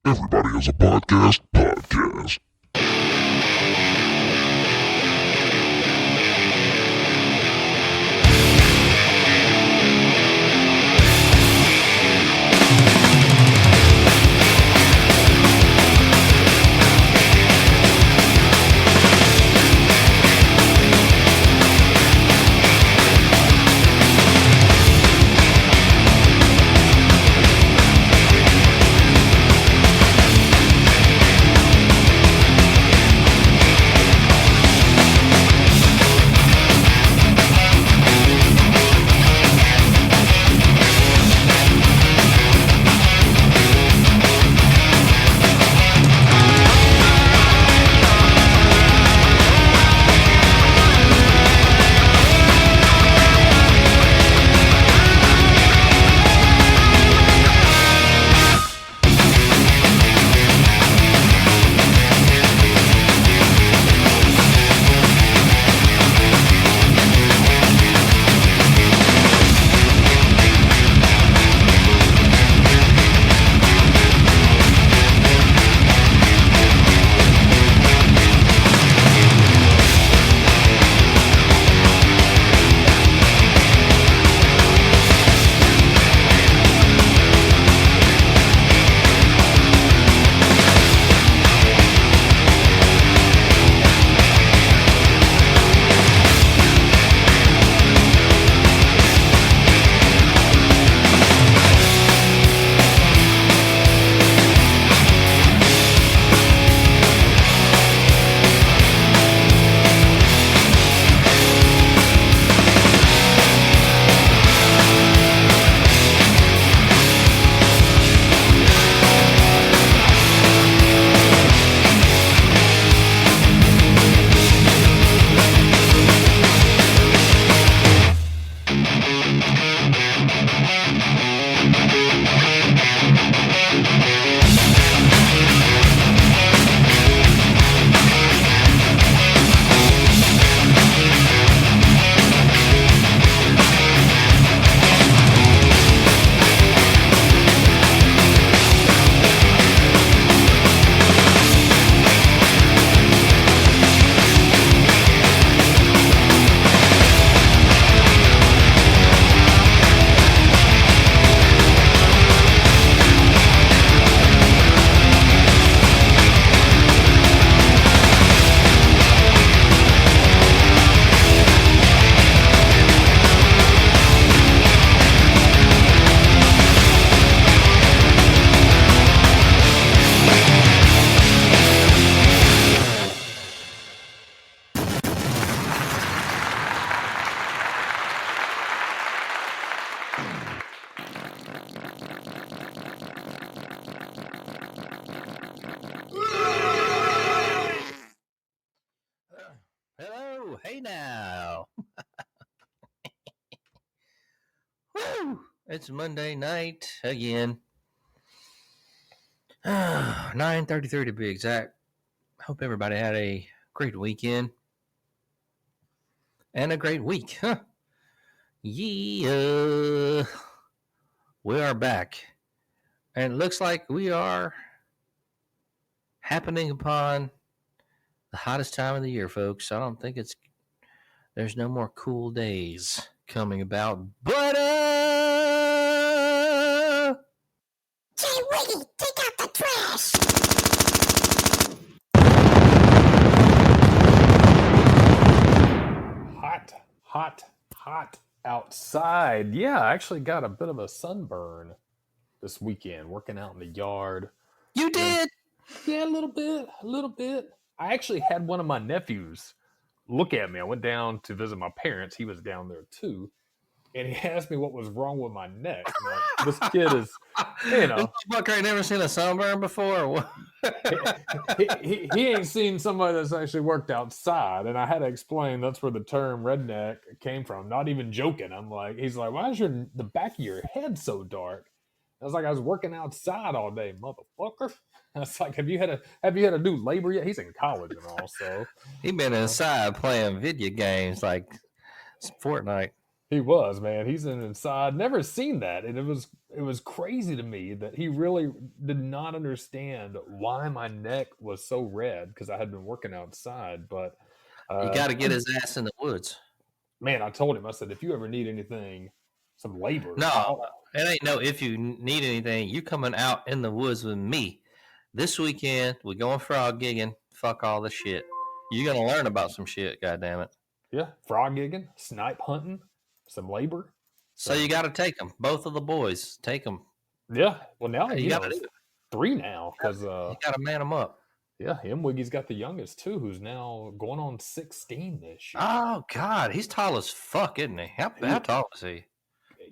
Everybody has a podcast. Hello, hey now. Woo! It's Monday night again. 9:33 to be exact. Hope everybody had a great weekend and a great week. Huh? Yeah, we are back, and it looks like we are happening upon the hottest time of the year, folks. I don't think there's no more cool days coming about, but Hey, Wiggy, take out the trash! Hot outside. Yeah, I actually got a bit of a sunburn this weekend working out in the yard. you did. Yeah, a little bit. I actually had one of my nephews look at me. I went down to visit my parents. He was down there too. And he asked me what was wrong with my neck. Like, this kid is, you know. This motherfucker ain't never seen a sunburn before. Or what? he ain't seen somebody that's actually worked outside. And I had to explain that's where the term redneck came from. Not even joking. He's like, why is the back of your head so dark? I was like, I was working outside all day, motherfucker. I was like, have you had to do labor yet? He's in college and all, so He been inside playing video games like Fortnite. He was, man. He's inside. Never seen that, and it was crazy to me that he really did not understand why my neck was so red because I had been working outside. But You got to get his ass in the woods. man, I told him, I said, if you ever need anything, some labor, No, it ain't no. If you need anything, you coming out in the woods with me this weekend. We going frog gigging. Fuck all the shit. You're gonna learn about some shit. God damn it. yeah, frog gigging, snipe hunting, some labor. So you got to take them. Both of the boys, take them. Yeah, well now You got to it's do it. 3 now because You got to man them up. yeah, him Wiggy's got the youngest too, who's now going on 16 this year. Oh God, he's tall as fuck, isn't he? How tall is he?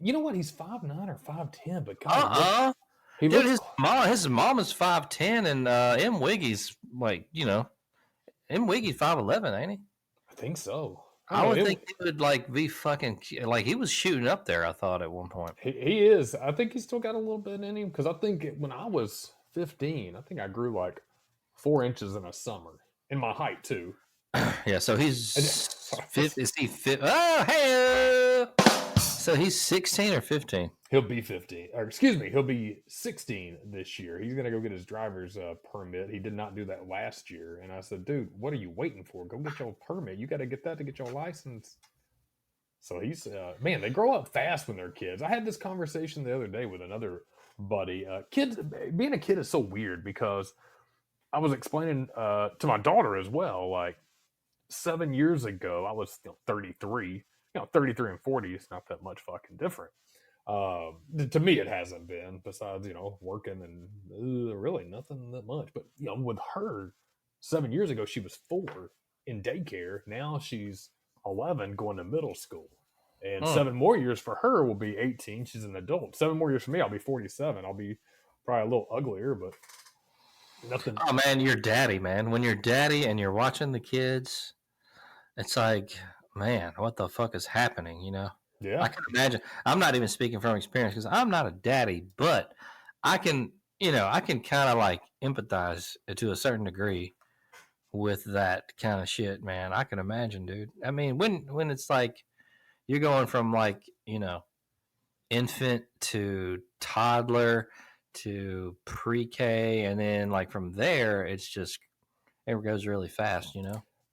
You know what? He's 5'9" or 5'10", but God, he Dude, looks his mom is 5'10", and M Wiggy's like, M Wiggy's 5'11", ain't he? I think so. I would think he would like be fucking like he was shooting up there. I thought at one point. He is. I think he's still got a little bit in him because I think when I was 15, I think I grew like 4 inches in a summer in my height too. Yeah, so he's 50. Is he 50? Oh, hey! So he's 16 or 15? He'll be 15, or excuse me, he'll be 16 this year. He's gonna go get his driver's permit. He did not do that last year, and I said, "Dude, what are you waiting for? Go get your permit. You got to get that to get your license." So he's man, they grow up fast when they're kids. I had this conversation the other day with another buddy. Kids, being a kid is so weird because I was explaining to my daughter as well. Like 7 years ago, I was 33. 33 and 40 is not that much fucking different. To me, it hasn't been. Besides, working and really nothing that much. But with her, 7 years ago, she was 4 in daycare. Now she's 11, going to middle school. And 7 more years for her will be 18. She's an adult. 7 more years for me, I'll be 47. I'll be probably a little uglier, but nothing. Oh man, you're daddy, man. When you're daddy and you're watching the kids, it's like, man, what the fuck is happening? Yeah. I can imagine. I'm not even speaking from experience because I'm not a daddy, but I can, I can kind of like empathize to a certain degree with that kind of shit, man. I can imagine, dude. I mean, when it's like you're going from like, infant to toddler to pre-K, and then like from there, it goes really fast,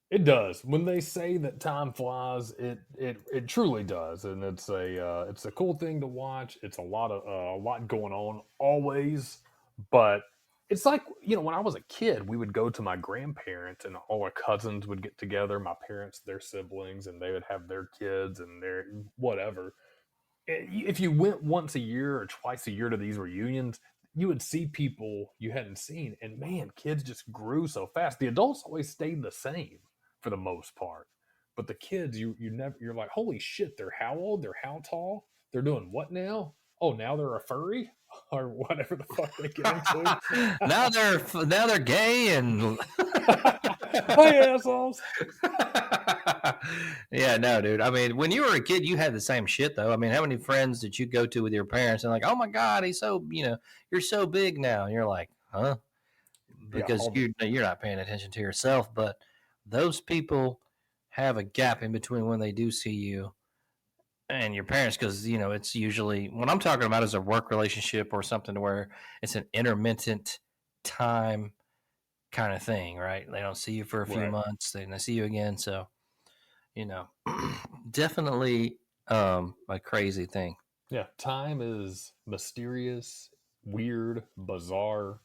It does. When they say that time flies, it truly does, and it's a cool thing to watch. It's a lot going on always, but it's like when I was a kid, we would go to my grandparents, and all our cousins would get together. My parents, their siblings, and they would have their kids and their whatever. If you went once a year or twice a year to these reunions, you would see people you hadn't seen, and man, kids just grew so fast. The adults always stayed the same for the most part, but the kids, you're like, holy shit, they're how old? They're how tall? They're doing what now? Oh, now they're a furry or whatever the fuck they get into. now they're gay and Hey, assholes. Yeah, no, dude. I mean, when you were a kid, you had the same shit, though. I mean, how many friends did you go to with your parents and like, oh my God, he's so, you're so big now. And you're like, huh? Because you're not paying attention to yourself. But those people have a gap in between when they do see you and your parents, because, it's usually, what I'm talking about is a work relationship or something where it's an intermittent time kind of thing, right? They don't see you for a few months, then they see you again. So, definitely a crazy thing. Yeah, time is mysterious, weird, bizarre.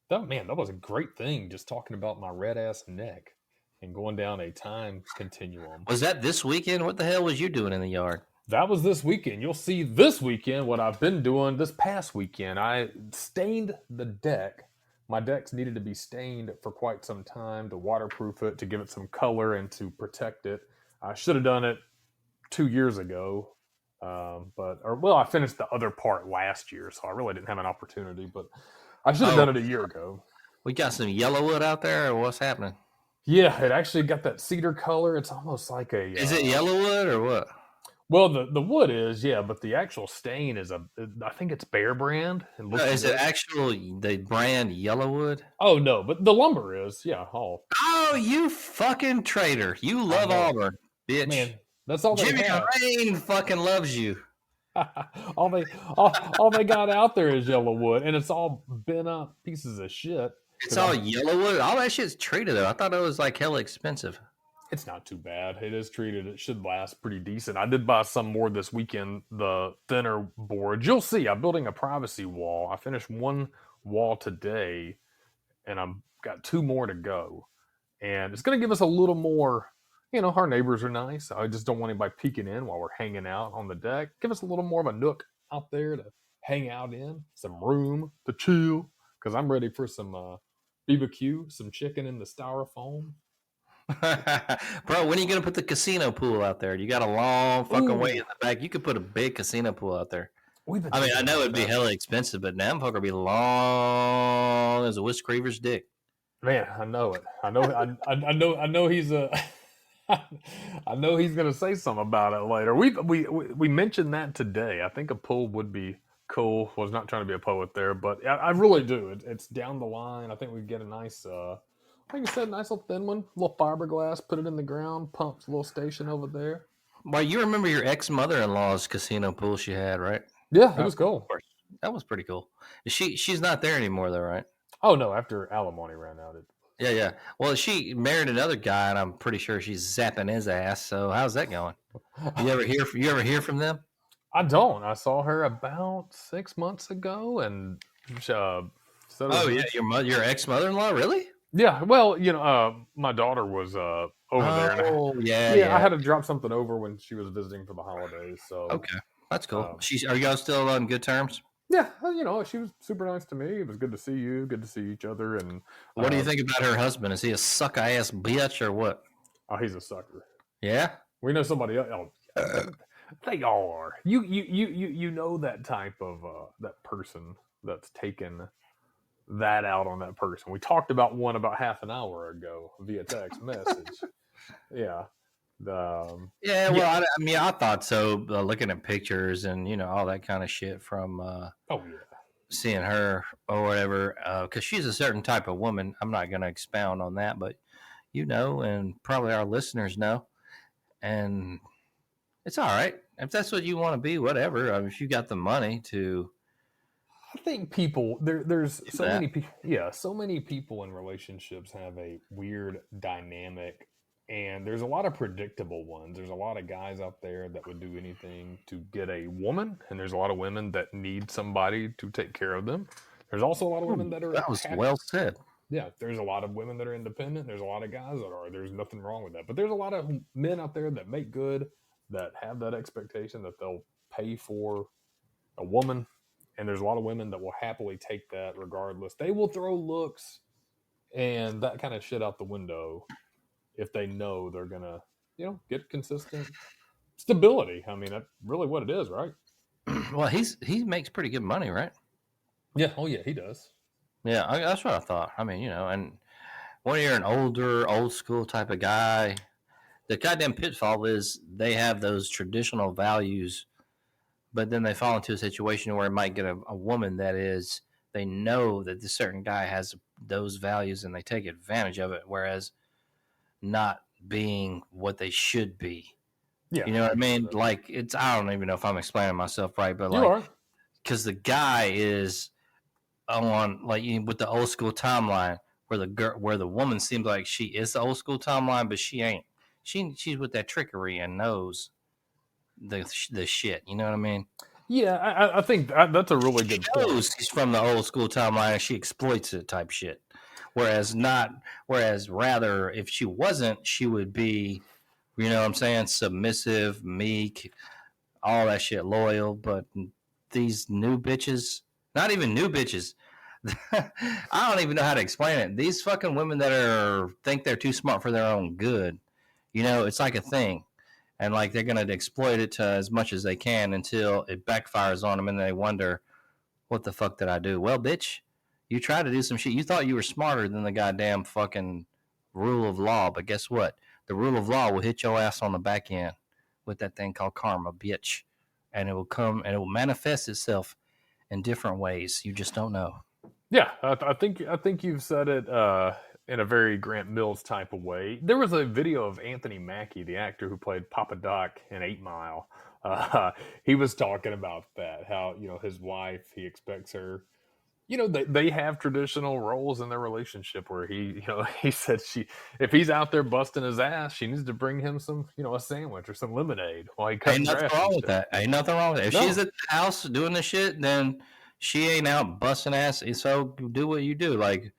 That was a great thing, just talking about my red ass neck and going down a time continuum. Was that this weekend? What the hell was you doing in the yard? That was this weekend. You'll see this weekend what I've been doing this past weekend. I stained the deck. My decks needed to be stained for quite some time to waterproof it, to give it some color, and to protect it. I should have done it 2 years ago, I finished the other part last year, so I really didn't have an opportunity, but I should have done it a year ago. We got some yellow wood out there, or what's happening? Yeah, it actually got that cedar color. It's almost like a... Is it yellow wood or what? Well, the wood is, yeah, but the actual stain is I think it's Bear Brand. Is it actually the brand Yellowwood? Oh, no, but the lumber is, yeah. Oh, you fucking traitor. You love Auburn, bitch. Man, That's all they Jimmy have. Rain fucking loves you. all they got out there is yellow wood, and it's all bent up pieces of shit. It's all yellow wood. All that shit's treated though. I thought it was like hella expensive. It's not too bad. It is treated. It should last pretty decent. I did buy some more this weekend, the thinner boards. You'll see. I'm building a privacy wall. I finished one wall today, and I've got 2 more to go. And it's going to give us a little more, our neighbors are nice. I just don't want anybody peeking in while we're hanging out on the deck. Give us a little more of a nook out there to hang out in, some room to chill, because I'm ready for some BBQ, some chicken in the styrofoam. Bro, when are you gonna put the casino pool out there? You got a long fucking way in the back. You could put a big casino pool out there. I mean, I know it'd be hella expensive, but damn fucker be long as a Whis Creever's dick. Man, I know it. I know he's I know he's gonna say something about it later. We mentioned that today. I think a pool would be cool. Was not trying to be a poet there, but I really do. It's down the line. I think we get a nice like I said, nice little thin one, little fiberglass, put it in the ground, pumps, a little station over there. Well, you remember your ex-mother-in-law's casino pool she had, right? Yeah, it was cool. That was pretty cool. She's not there anymore though, right? Oh no, after alimony ran out. Yeah. Well, she married another guy, and I'm pretty sure she's zapping his ass. So how's that going? You ever hear from them? I don't. I saw her about 6 months ago, and your ex-mother-in-law, really? Yeah, well, my daughter was over there. And I had to drop something over when she was visiting for the holidays. So okay, that's cool. Are y'all still on good terms? Yeah, she was super nice to me. It was good to see you, good to see each other. And what do you think about her husband? Is he a suck ass bitch or what? Oh, he's a sucker. Yeah, we know somebody else. They all are. You know that type of that person that's taken that out on that person. We talked about one about half an hour ago via text message. Yeah. I thought so. Looking at pictures and all that kind of shit from seeing her or whatever, because she's a certain type of woman. I'm not going to expound on that, but and probably our listeners know, and it's all right if that's what you want to be. Whatever. I mean, if you got the money to. I think people there's so many people. Yeah, so many people in relationships have a weird dynamic. And there's a lot of predictable ones. There's a lot of guys out there that would do anything to get a woman, and there's a lot of women that need somebody to take care of them. There's also a lot of women that are. That was well said. Yeah, there's a lot of women that are independent. There's a lot of guys that are. There's nothing wrong with that. But there's a lot of men out there that make good, that have that expectation that they'll pay for a woman. And there's a lot of women that will happily take that regardless. They will throw looks and that kind of shit out the window if they know they're gonna, get consistent stability. I mean, that's really what it is, right? Well, he makes pretty good money, right? Yeah. Oh, yeah, he does. Yeah, that's what I thought. I mean, and when you're an old school type of guy, the goddamn pitfall is they have those traditional values, but then they fall into a situation where it might get a woman that is, they know that this certain guy has those values and they take advantage of it, whereas not being what they should be. Yeah. You know what I mean? Like, I don't even know if I'm explaining myself right, but like, because the guy is on, like, with the old school timeline where the woman seems like she is the old school timeline, but she ain't. She's with that trickery and knows the shit. You know what I mean? Yeah, I think that's a really good point. She's from the old school timeline and she exploits it type shit. Whereas rather, if she wasn't, she would be, what I'm saying, submissive, meek, all that shit, loyal. But these new bitches, not even new bitches, I don't even know how to explain it. These fucking women that think they're too smart for their own good, it's like a thing. And like they're going to exploit it to as much as they can until it backfires on them and they wonder, what the fuck did I do? Well, bitch. You tried to do some shit. You thought you were smarter than the goddamn fucking rule of law, but guess what? The rule of law will hit your ass on the back end with that thing called karma, bitch. And it will come and it will manifest itself in different ways. You just don't know. Yeah, I think you've said it in a very Grant Mills type of way. There was a video of Anthony Mackie, the actor who played Papa Doc in 8 Mile. He was talking about that, how, his wife, he expects her, they have traditional roles in their relationship where he said if he's out there busting his ass, she needs to bring him some, a sandwich or some lemonade while he cuts Ain't nothing grass wrong and with shit. that. Ain't nothing wrong with it. If No. she's at the house doing the shit, then she ain't out busting ass. So do what you do. Like,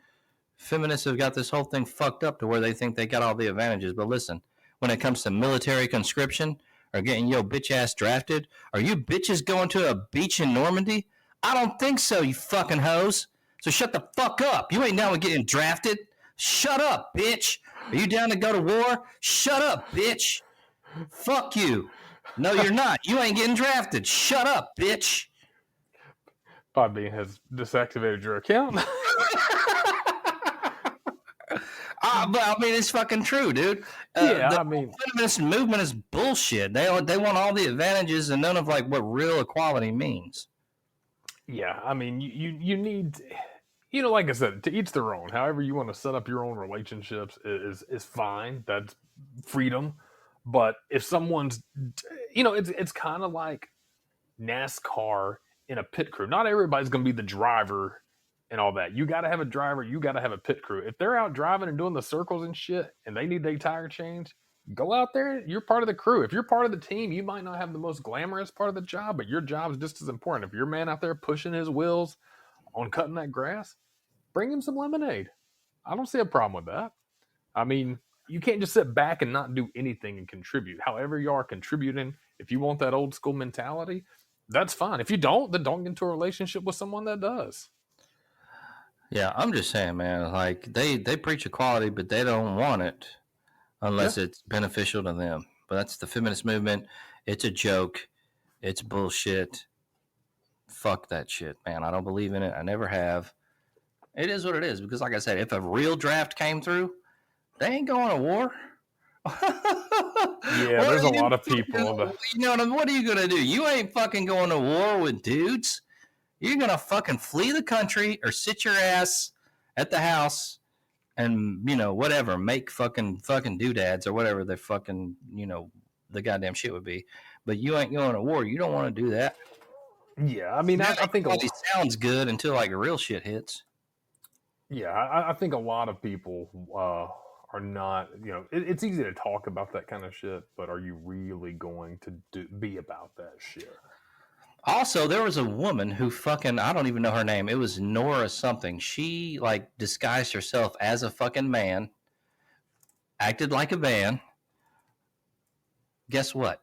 feminists have got this whole thing fucked up to where they think they got all the advantages. But listen, when it comes to military conscription or getting your bitch ass drafted, are you bitches going to a beach in Normandy? I don't think so, you fucking hoes. So shut the fuck up. You ain't down with getting drafted. Shut up, bitch. Are you down to go to war? Shut up, bitch. Fuck you. No, you're not. You ain't getting drafted. Shut up, bitch. Podbean has deactivated your account. But I mean, it's fucking true, dude. The feminist movement is bullshit. They want all the advantages and none of like what real equality means. Yeah, I mean, you need, like I said, to each their own. However you want to set up your own relationships is fine. That's freedom. But if someone's, it's kind of like NASCAR in a pit crew. Not everybody's going to be the driver and all that. You got to have a driver. You got to have a pit crew. If they're out driving and doing the circles and shit and they need their tire changed, go out there. You're part of the crew. If you're part of the team, you might not have the most glamorous part of the job, but your job's just as important. If your man out there pushing his wheels on cutting that grass, bring him some lemonade. I don't see a problem with that. I mean, you can't just sit back and not do anything and contribute. However you are contributing, if you want that old school mentality, that's fine. If you don't, then don't get into a relationship with someone that does. Yeah, I'm just saying, man, like they preach equality, but they don't want it unless it's beneficial to them. But that's the feminist movement. It's a joke. It's bullshit. Fuck that shit, man. I don't believe in it. I never have. It is what it is because, like I said, if a real draft came through, they ain't going to war. Yeah, there's a lot of people. What are you going to do? You ain't fucking going to war with dudes. You're going to fucking flee the country or sit your ass at the house and, whatever, make fucking doodads or whatever the fucking, the goddamn shit would be. But you ain't going to war. You don't want to do that. Yeah, I mean, I think it sounds good until like real shit hits. Yeah, I think a lot of people are not, it's easy to talk about that kind of shit, but are you really going to be about that shit? Also, there was a woman who fucking, I don't even know her name. It was Nora something. She like disguised herself as a fucking man, acted like a man. Guess what?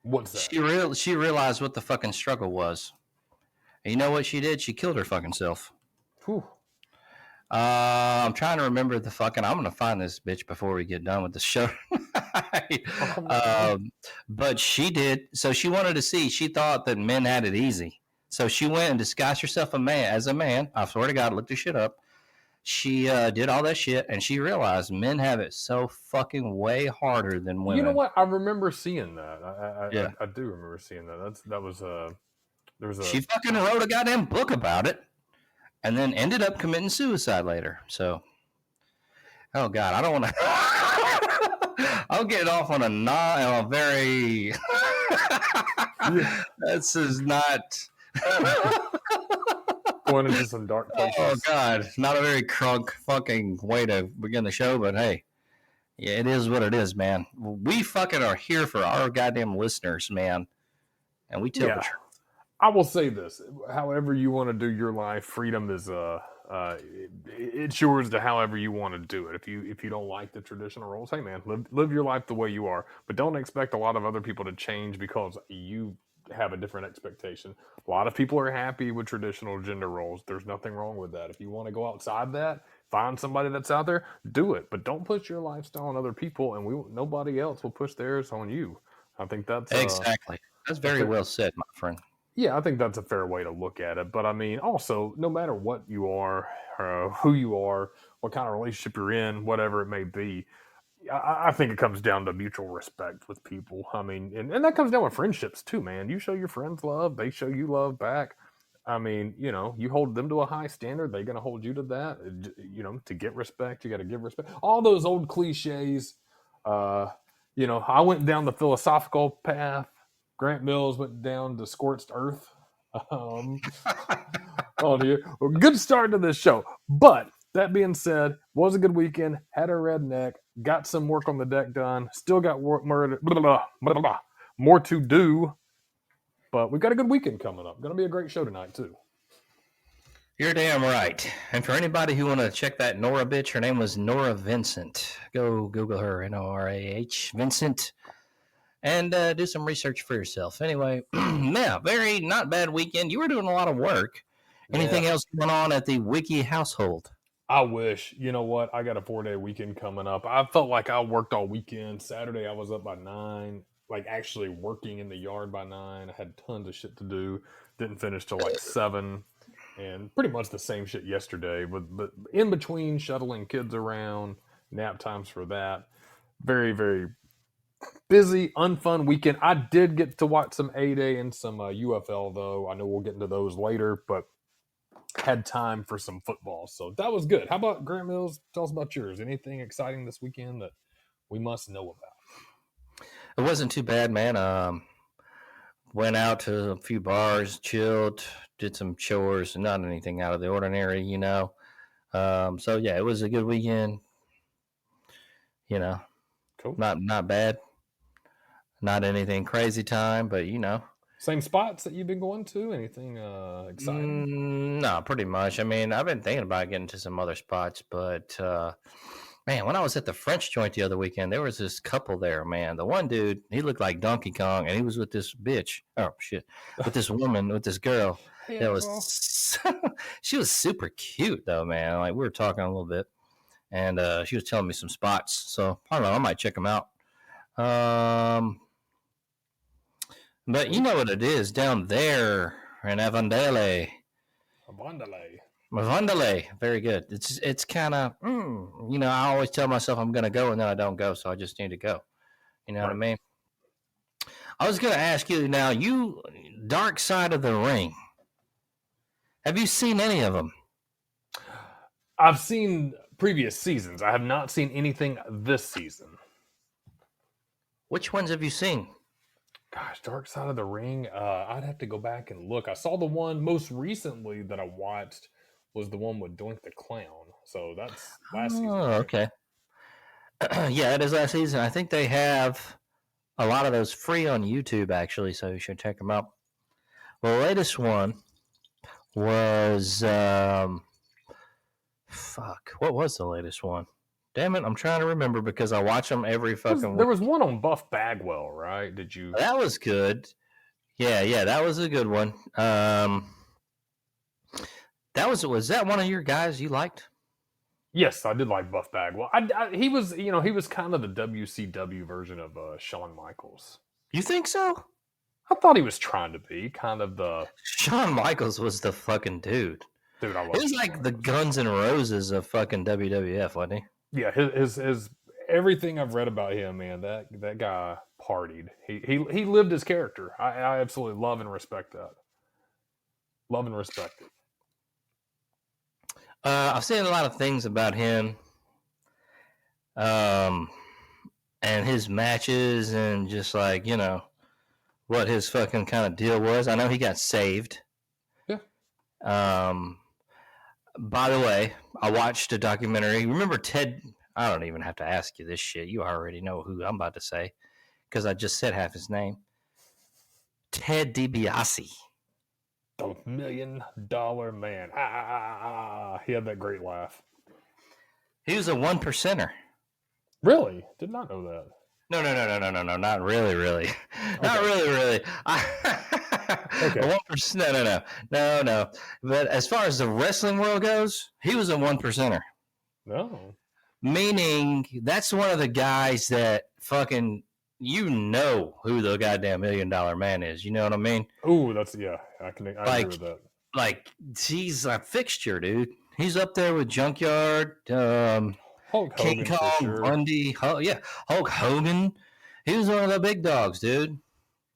What's that? She realized what the fucking struggle was. And you know what she did? She killed her fucking self. Whew. I'm trying to remember the fucking. I'm gonna find this bitch before we get done with the show. But she did. So she wanted to see. She thought that men had it easy. So she went and disguised herself as a man. I swear to God, looked this shit up. She did all that shit, and she realized men have it so fucking way harder than women. You know what? I remember seeing that. I do remember seeing that. That was there was a. She fucking wrote a goddamn book about it. And then ended up committing suicide later. So, oh God, I don't want to. I'll get off on a very. This is not. Going into some dark places. Oh God, not a very crunk fucking way to begin the show, but hey, yeah, it is what it is, man. We fucking are here for our goddamn listeners, man, and we tell the truth. I will say this: however you want to do your life, freedom is it's yours to however you want to do it. If you don't like the traditional roles, hey man, live your life the way you are, but don't expect a lot of other people to change because you have a different expectation. A lot of people are happy with traditional gender roles. There's nothing wrong with that. If you want to go outside that, find somebody that's out there, do it, but don't push your lifestyle on other people, and nobody else will push theirs on you. I think that's exactly. That's very well said, my friend. Yeah, I think that's a fair way to look at it. But I mean, also, no matter what you are, who you are, what kind of relationship you're in, whatever it may be, I think it comes down to mutual respect with people. I mean, and that comes down with friendships too, man. You show your friends love, they show you love back. I mean, you hold them to a high standard, they're going to hold you to that. To get respect, you got to give respect. All those old cliches. I went down the philosophical path. Grant Mills went down to scorched earth. Well, good start to this show. But that being said, was a good weekend. Had a redneck. Got some work on the deck done. Still got more to do. But we've got a good weekend coming up. Going to be a great show tonight, too. You're damn right. And for anybody who want to check that Nora bitch, her name was Nora Vincent. Go Google her, Norah Vincent, and do some research for yourself. Anyway, yeah, very not bad weekend. You were doing a lot of work. Anything else going on at the Wiki household? I wish. You know what? I got a 4-day weekend coming up. I felt like I worked all weekend. Saturday, I was up by 9. Like actually working in the yard by 9. I had tons of shit to do. Didn't finish till like 7, and pretty much the same shit yesterday. But in between shuttling kids around, nap times for that. Very, very busy, unfun weekend. I did get to watch some A-Day and some UFL though. I know we'll get into those later, but had time for some football, so that was good. How about Grant Mills? Tell us about yours. Anything exciting this weekend that we must know about? It wasn't too bad, man. Went out to a few bars, chilled, did some chores, not anything out of the ordinary, So yeah, it was a good weekend. Cool. Not bad. Not anything crazy time, but Same spots that you've been going to? Anything exciting? No, pretty much. I mean, I've been thinking about getting to some other spots, but man, when I was at the French joint the other weekend, there was this couple there, man. The one dude, he looked like Donkey Kong, and he was with this bitch. Oh, shit. With this woman, with this girl. That was she was super cute, though, man. Like, we were talking a little bit, and she was telling me some spots. So, I don't know. I might check them out. But you know what it is down there in Avondale. Avondale, very good. It's kind of, I always tell myself I'm going to go, and then I don't go, so I just need to go. You know what I mean? I was going to ask you now, you Darkside of the Ring, have you seen any of them? I've seen previous seasons. I have not seen anything this season. Which ones have you seen? Gosh, Darkside of the Ring. I'd have to go back and look. I saw the one most recently that I watched was the one with Doink the Clown. So that's last season. Oh, okay. Yeah, it is last season. I think they have a lot of those free on YouTube, actually, so you should check them out. Well, the latest one was, what was the latest one? Damn it, I'm trying to remember because I watch them every fucking week. There was one on Buff Bagwell, right? Did you? That was good. Yeah, that was a good one. Was that one of your guys you liked? Yes, I did like Buff Bagwell. He was kind of the WCW version of Shawn Michaels. You think so? I thought he was trying to be kind of the... Shawn Michaels was the fucking dude. Dude, I love He was like the Guns N' Roses of fucking WWF, wasn't he? Yeah, his everything I've read about him, man, that guy partied. He lived his character. I absolutely love and respect that. Love and respect it. I've seen a lot of things about him, and his matches, and just like what his fucking kind of deal was. I know he got saved. Yeah. By the way, I watched a documentary. Remember Ted? I don't even have to ask you this shit. You already know who I'm about to say because I just said half his name. Ted DiBiase. The $1 Million Man. He had that great laugh. He was a 1%er. Really? Did not know that. No. Not really. Okay. Not really. Okay. 1%. No. But as far as the wrestling world goes, he was a 1%er. No. Meaning that's one of the guys that fucking who the goddamn $1 Million Man is. You know what I mean? Ooh, I agree with that. Like he's a fixture, dude. He's up there with Junkyard, Hulk Hogan, King Kong, sure. Bundy, Hulk Hogan. He was one of the big dogs, dude.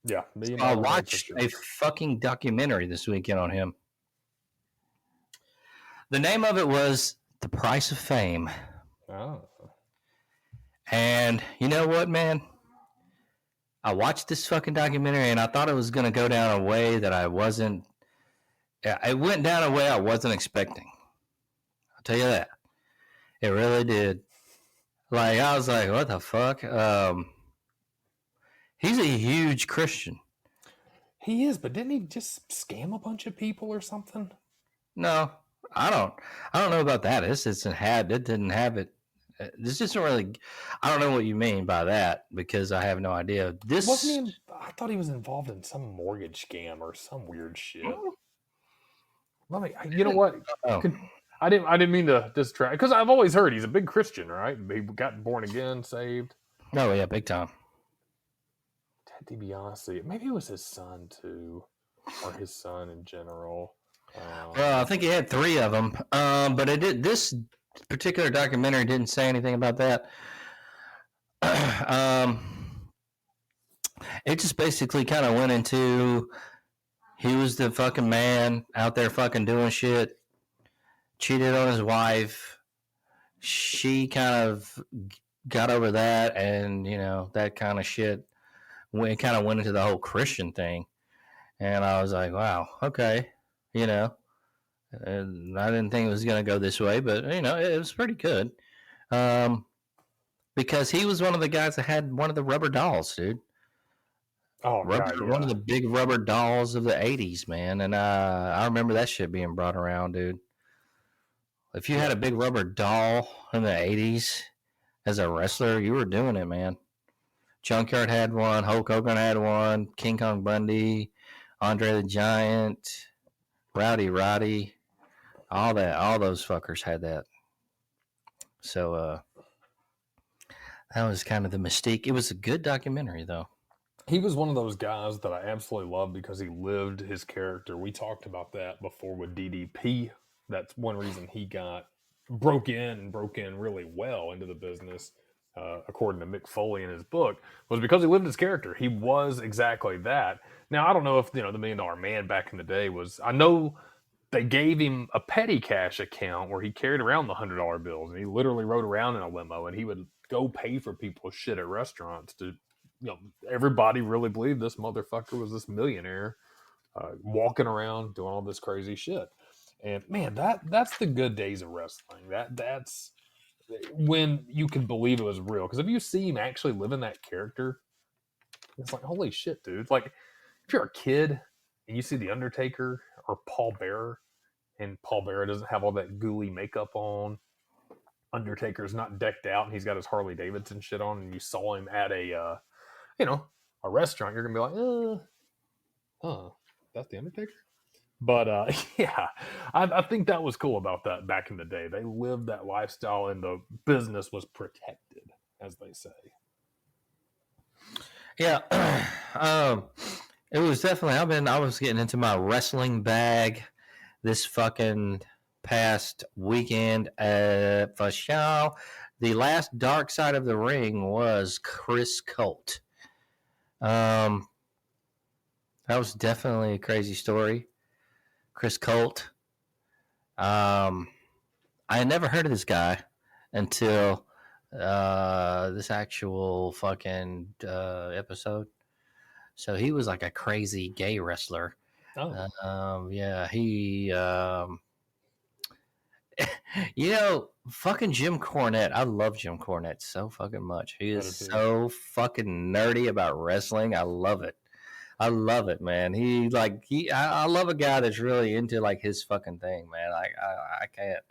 Yeah, I watched a fucking documentary this weekend on him. The name of it was The Price of Fame. Oh. And you know what, man? I watched this fucking documentary and I thought it was going to go down a way that I wasn't. It went down a way I wasn't expecting. I'll tell you that. It really did. Like, I was like, what the fuck? He's a huge Christian. He is, but didn't he just scam a bunch of people or something? No, I don't know about that. It didn't have it. This isn't really. I don't know what you mean by that because I have no idea. This Wasn't he? I thought he was involved in some mortgage scam or some weird shit. Let me. You know what? Oh. I didn't mean to distract because I've always heard he's a big Christian, right? He got born again, saved. Oh yeah, big time. To be honest, maybe it was his son too, or his son in general. Well, I think he had 3 of them, but it did. This particular documentary didn't say anything about that. It just basically kind of went into he was the fucking man out there fucking doing shit, cheated on his wife. She kind of got over that, and that kind of shit. It kind of went into the whole Christian thing, and I was like, wow, okay, and I didn't think it was going to go this way, but it was pretty good, because he was one of the guys that had one of the rubber dolls, dude. Oh, God, yeah. One of the big rubber dolls of the 80s, man, and I remember that shit being brought around, dude. If you had a big rubber doll in the 80s as a wrestler, you were doing it, man. Junkyard had one. Hulk Hogan had one. King Kong Bundy, Andre the Giant, Rowdy Roddy, all that. All those fuckers had that. So that was kind of the mystique. It was a good documentary, though. He was one of those guys that I absolutely love because he lived his character. We talked about that before with DDP. That's one reason he broke in really well into the business. According to Mick Foley in his book, was because he lived his character. He was exactly that. Now, I don't know if, the $1 Million Man back in the day was, I know they gave him a petty cash account where he carried around the $100 bills and he literally rode around in a limo and he would go pay for people's shit at restaurants to, everybody really believed this motherfucker was this millionaire walking around doing all this crazy shit. And man, that's the good days of wrestling. That's when you can believe it was real. Because if you see him actually living that character, it's like, holy shit, dude. Like, if you're a kid and you see The Undertaker or Paul Bearer, and Paul Bearer doesn't have all that gooey makeup on, Undertaker's not decked out, and he's got his Harley Davidson shit on, and you saw him at a restaurant, you're going to be like, that's The Undertaker? But yeah, I think that was cool about that back in the day. They lived that lifestyle and the business was protected, as they say. Yeah. It was definitely, I was getting into my wrestling bag this fucking past weekend for sure. The last Dark Side of the Ring was Chris Colt. That was definitely a crazy story. Chris Colt. I had never heard of this guy until this actual fucking episode. So he was like a crazy gay wrestler. Oh. Yeah, he fucking Jim Cornette. I love Jim Cornette so fucking much. He is so fucking nerdy about wrestling. I love it. I love it, man. I love a guy that's really into like his fucking thing, man. I can't.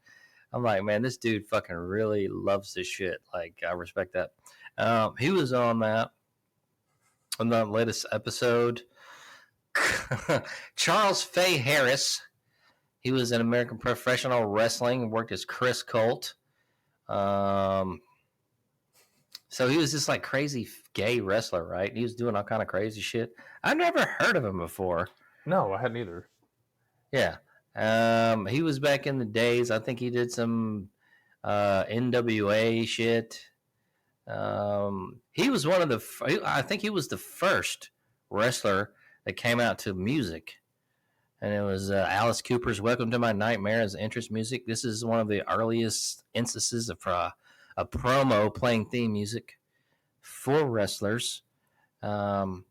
I'm like, man, this dude fucking really loves this shit. Like, I respect that. He was on that on the latest episode. Charles Fay Harris. He was in American Professional Wrestling and worked as Chris Colt. So he was this like crazy gay wrestler, right? He was doing all kind of crazy shit. I've never heard of him before. No, I hadn't either. Yeah. He was back in the days. I think he did some NWA shit. He was I think he was the first wrestler that came out to music. and it was Alice Cooper's "Welcome to My Nightmare" as interest music. This is one of the earliest instances of a promo playing theme music for wrestlers. So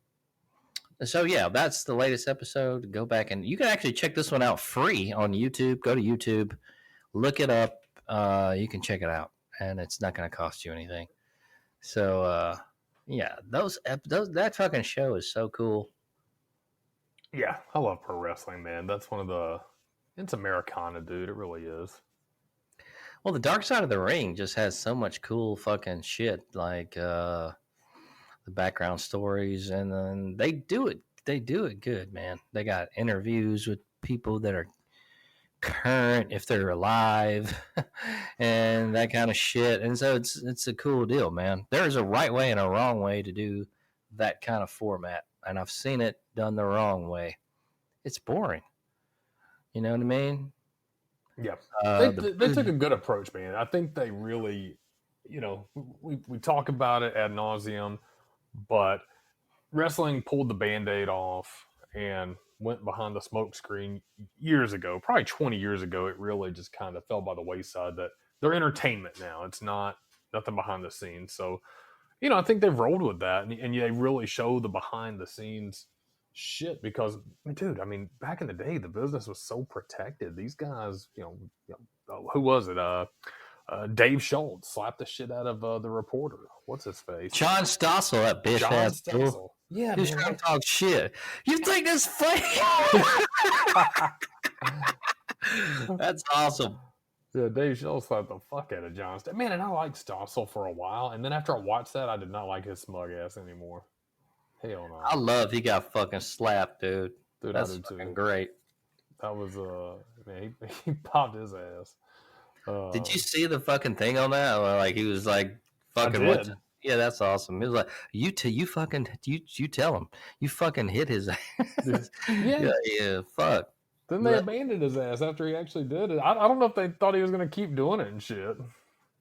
yeah, that's the latest episode. Go back and you can actually check this one out free on YouTube. Go to YouTube, look it up. You can check it out, and it's not going to cost you anything. So yeah, that fucking show is so cool. Yeah, I love pro wrestling, man. That's one of the. It's Americana, dude. It really is. Well, the Dark Side of the Ring just has so much cool fucking shit, like the background stories, and then they do it good, man. They got interviews with people that are current, if they're alive, and that kind of shit. And so it's a cool deal, man. There's a right way and a wrong way to do that kind of format, and I've seen it done the wrong way. It's boring. You know what I mean? Yeah, they took a good approach, man. I think they really, we talk about it ad nauseum, but wrestling pulled the Band-Aid off and went behind the smoke screen years ago, probably 20 years ago. It really just kind of fell by the wayside that they're entertainment now. It's not nothing behind the scenes. So, I think they've rolled with that, and they really show the behind the scenes shit because, dude, I mean, back in the day, the business was so protected. These guys, who was it? Dave Schultz slapped the shit out of the reporter. What's his face? John Stossel, that bitch ass fool. Yeah, he's trying to talk shit. You think this fake? That's awesome. Yeah, Dave Schultz slapped the fuck out of John. Man, and I liked Stossel for a while, and then after I watched that, I did not like his smug ass anymore. Hell no. I love he got fucking slapped, dude. That's fucking too. Great. That was man, he popped his ass. Did you see the fucking thing on that? Like he was like fucking what? Yeah, that's awesome. He was like, you tell him you fucking hit his ass. yeah, fuck. Then they abandoned his ass after he actually did it. I don't know if they thought he was gonna keep doing it and shit.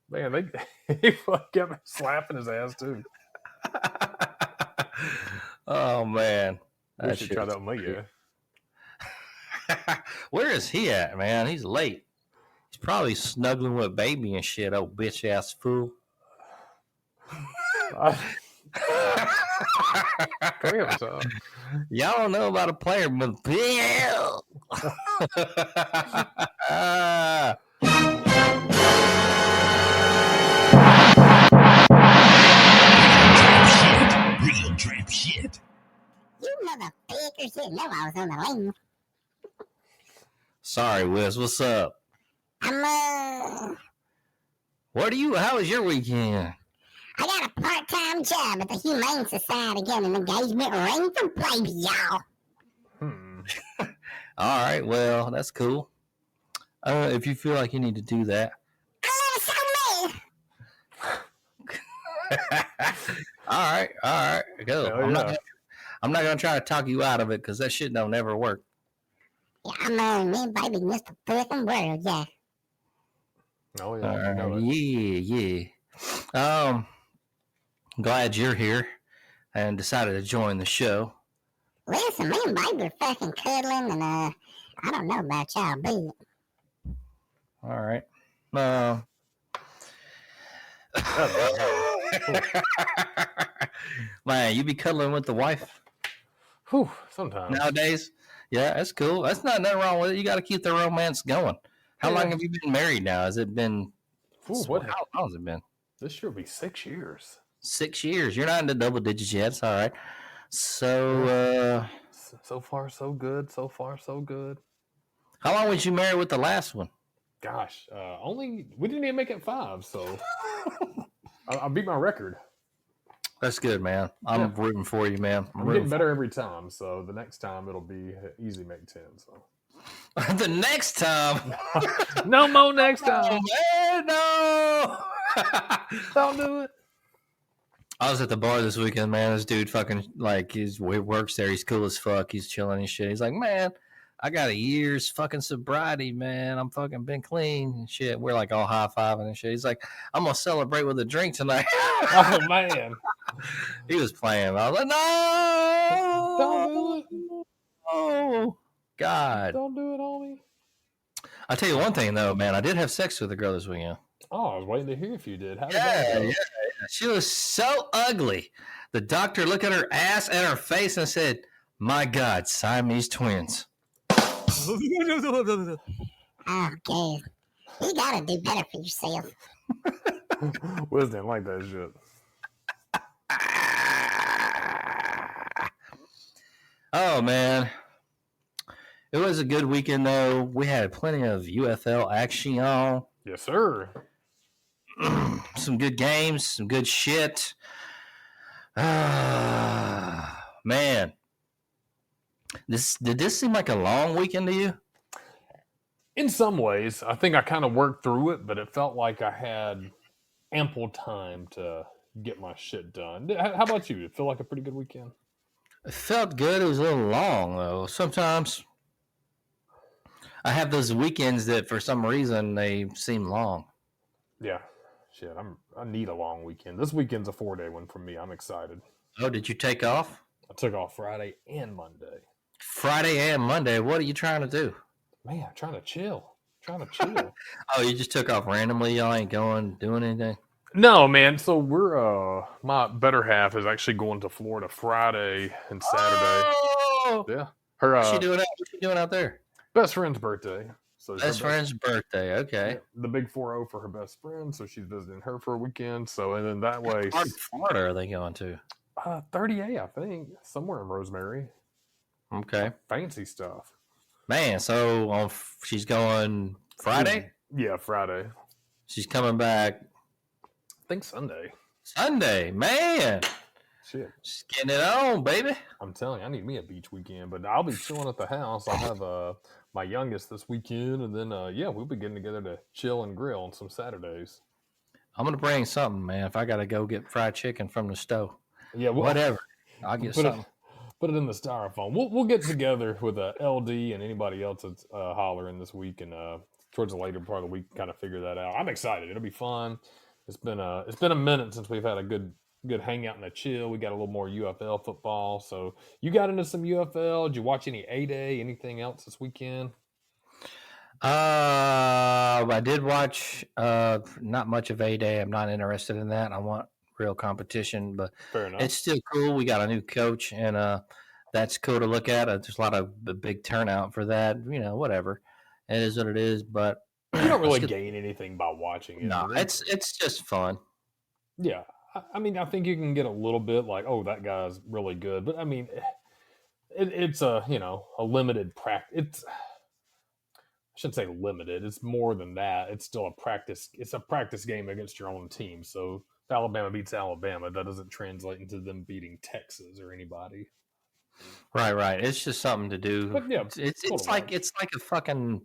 Man, he kept slapping his ass too. Oh man, we should try that with me. Where is he at, man? He's late. He's probably snuggling with baby and shit. Oh, bitch ass fool. Y'all don't know about a player, but Bill. Real trap shit. You motherfuckers didn't know I was on the line. Sorry, Whis. What's up? How was your weekend? I got a part-time job at the Humane Society getting an engagement ring for baby, y'all. All right, well, that's cool. If you feel like you need to do that. I love it so much. All right, go. I'm not gonna try to talk you out of it because that shit don't ever work. Yeah, me and baby Mr. Fucking World, yeah. Oh yeah, yeah. Glad you're here and decided to join the show. Listen, me and baby are fucking cuddling, and I don't know about y'all, but all right. Man, you be cuddling with the wife? Whew, sometimes. Nowadays? Yeah, that's cool. That's not nothing wrong with it. You got to keep the romance going. How long have you been married now? Has it been... How has it been? This year will be 6 years. 6 years. You're not in the double digits yet. It's all right. So... so far, so good. So far, so good. How long was you married with the last one? Gosh, we didn't even make it 5, so... I beat my record. That's good, man. I'm rooting for you, man. I'm getting better every time, so the next time it'll be easy make 10. So the next time, no more next time. Man, no, don't do it. I was at the bar this weekend, man. This dude fucking he works there. He's cool as fuck. He's chilling and shit. He's like, man, I got a year's fucking sobriety, man. I'm fucking been clean and shit. We're like all high fiving and shit. He's like, I'm gonna celebrate with a drink tonight. Oh man, he was playing. I was like, no, don't do it. Oh, God. Don't do it, homie. I'll tell you one thing, though, man. I did have sex with a girl this weekend. Oh, I was waiting to hear if you did. How did that go? Yeah. She was so ugly. The doctor looked at her ass and her face and said, "My God, Siamese twins." Oh, okay. You gotta do better for yourself. Whis didn't like that shit. Oh, man. It was a good weekend, though. We had plenty of UFL action. Yes, sir. Some good games, some good shit. Man. Did this seem like a long weekend to you? In some ways, I think I kind of worked through it, but it felt like I had ample time to get my shit done. How about you? Did it feel like a pretty good weekend? It felt good. It was a little long, though. Sometimes I have those weekends that for some reason they seem long. Yeah. Shit, I need a long weekend. This weekend's a 4-day one for me. I'm excited. Oh, did you take off? I took off Friday and Monday. Friday and Monday. What are you trying to do? Man, trying to chill. Oh, you just took off randomly? Y'all ain't doing anything? No, man. So we're my better half is actually going to Florida Friday and Saturday. Oh! Yeah. Her What's she doing out there? best friend's birthday. So Best friend's birthday. Okay. The big 4-0 for her best friend. So she's visiting her for a weekend. So and then that way, What part of Florida are they going to? 38, I think, somewhere in Rosemary. Okay. Fancy stuff. Man, so she's going Friday? Yeah, Friday. She's coming back I think Sunday. Sunday. Man. Shit. Just getting it on, baby. I'm telling you, I need me a beach weekend, but I'll be chilling at the house. I'll have my youngest this weekend, and then we'll be getting together to chill and grill on some Saturdays. I'm gonna bring something, man. If I gotta go get fried chicken from the stove, Yeah, whatever. I'll get something. Put it in the styrofoam. We'll get together with LD and anybody else that's hollering this week, and towards the later part of the week, kind of figure that out. I'm excited. It'll be fun. It's been a minute since we've had a good hangout and a chill. We got a little more UFL football. So you got into some UFL? Did you watch any A-Day? Anything else this weekend? I did watch not much of A-Day. I'm not interested in that. I want real competition, but Fair enough. it's still cool. We got a new coach, and that's cool to look at. There's a lot of big turnout for that. Whatever. It is what it is, but you don't really gain anything by watching it. No, it's just fun. Yeah. I mean, I think you can get a little bit like, oh, that guy's really good. But, I mean, it's a limited practice. I shouldn't say limited. It's more than that. It's still a practice. It's a practice game against your own team. So if Alabama beats Alabama, that doesn't translate into them beating Texas or anybody. Right. It's just something to do. But yeah, it's like a fucking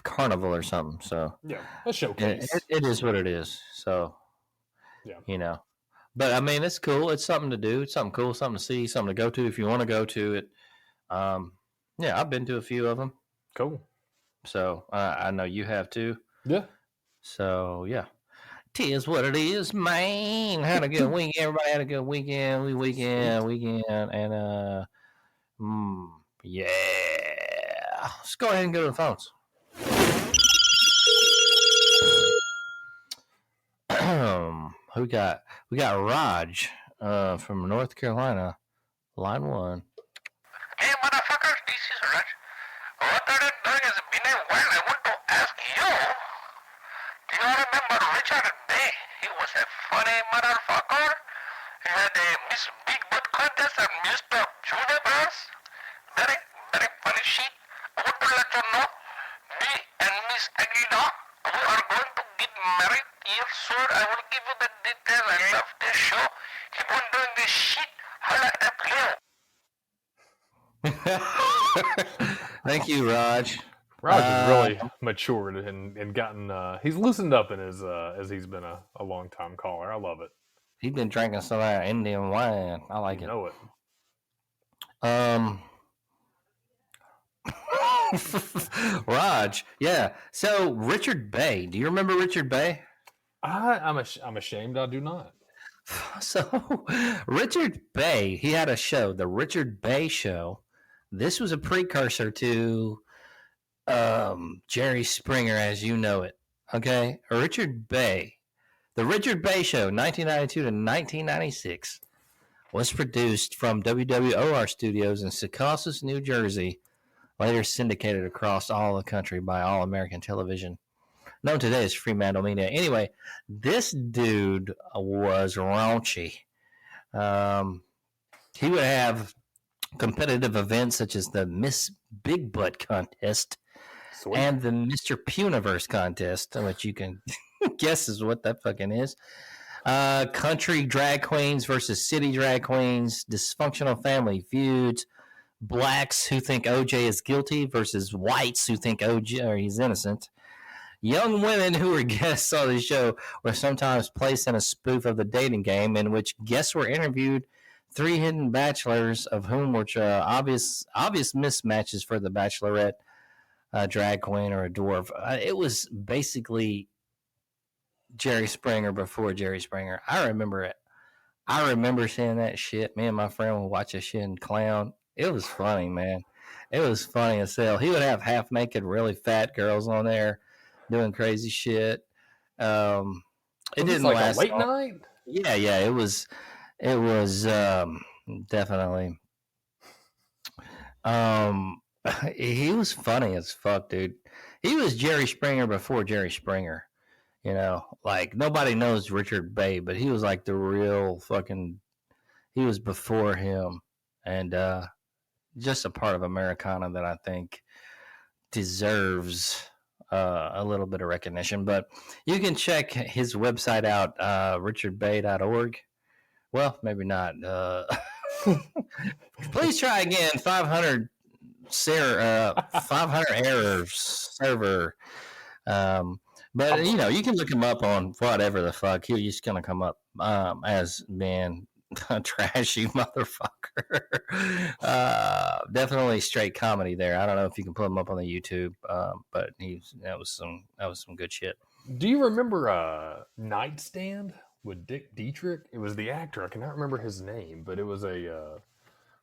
carnival or something. So yeah, a showcase. It is what it is. So yeah, But I mean, it's cool. It's something to do. It's something cool, something to see, something to go to if you want to go to it. I've been to a few of them. Cool. So I know you have too. Yeah. So yeah. Tis what it is, man. Had a good weekend. Everybody had a good weekend. Weekend, and yeah. Let's go ahead and go to the phones. We got Raj from North Carolina, line 1. Hey, motherfuckers, this is Raj. What are you doing? It's been a while. I want to ask you. Do you remember Richard Day? He was a funny motherfucker. He had a Miss Big Butt contest and Mr. Universe. Very, very funny shit. I want to let you know, me and Miss Aguila, we are going to get married here soon. I will give you the details. I love this show. Keep on doing this shit. Holla at Leo. Thank you, Raj. Raj has really matured and gotten. He's loosened up in his as he's been a long time caller. I love it. He's been drinking some of that Indian wine. I like You it. know it. Raj, yeah. So Richard Bay. Do you remember Richard Bay? I'm ashamed I do not. So Richard Bay, he had a show, the Richard Bay Show, this was a precursor to Jerry Springer as you know it. Okay, Richard Bay. The Richard Bay Show, 1992 to 1996, was produced from WWOR Studios in Secaucus, New Jersey, later syndicated across all the country by All American Television, known today as Fremantle Media. Anyway, this dude was raunchy. He would have competitive events such as the Miss Big Butt contest Sweet. and the Mr. Puniverse contest, which you can guess is what that fucking is. Country drag queens versus city drag queens, dysfunctional family feuds, blacks who think OJ is guilty versus whites who think OJ or he's innocent. Young women who were guests on the show were sometimes placed in a spoof of the dating game in which guests were interviewed. 3 hidden bachelors, of whom were obvious mismatches for the bachelorette, drag queen, or a dwarf. It was basically Jerry Springer before Jerry Springer. I remember it. I remember seeing that shit. Me and my friend would watch that shit and clown. It was funny, man. It was funny as hell. He would have half naked, really fat girls on there doing crazy shit. It didn't like last a late long. night. Yeah. It was definitely. He was funny as fuck, dude. He was Jerry Springer before Jerry Springer. You know, like nobody knows Richard Bay, but he was like the real fucking. He was before him, and just a part of Americana that I think deserves a little bit of recognition. But you can check his website out, richardbay.org. Well, maybe not. Please try again. 500 errors server. But you know, you can look him up on whatever the fuck. He's just gonna come up as being a trashy motherfucker. Definitely straight comedy there. I don't know if you can pull him up on the YouTube, but that was some good shit. Do you remember Nightstand with Dick Dietrich? It was the actor. I cannot remember his name, but it was I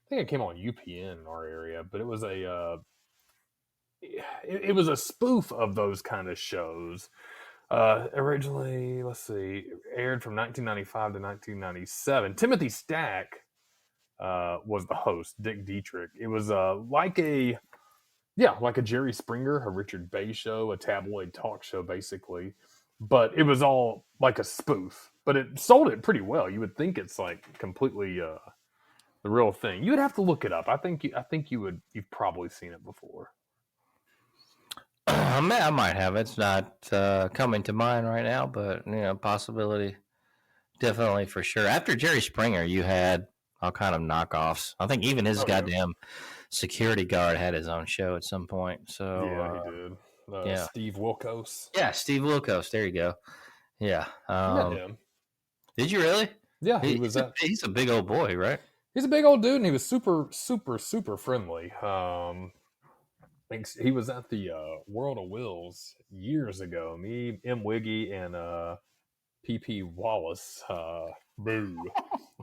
think it came on UPN in our area, but it was it was a spoof of those kind of shows. Originally, let's see, aired from 1995 to 1997. Timothy Stack was the host. Dick Dietrich. It was like a Jerry Springer, a Richard Bay show, a tabloid talk show, basically. But it was all like a spoof. But it sold it pretty well. You would think it's like completely the real thing. You would have to look it up. I think you've probably seen it before. I might have. It's not coming to mind right now, but you know, possibility, definitely for sure. After Jerry Springer, you had all kind of knockoffs. I think even his goddamn security guard had his own show at some point. So yeah, he did. Steve Wilkos. Yeah, Steve Wilkos. There you go. Yeah. Met him. Did you really? Yeah, he's a big old boy, right? He's a big old dude, and he was super, super, super friendly. He was at the World of Wills years ago. Me, M. Wiggy, and P.P. Wallace, boo,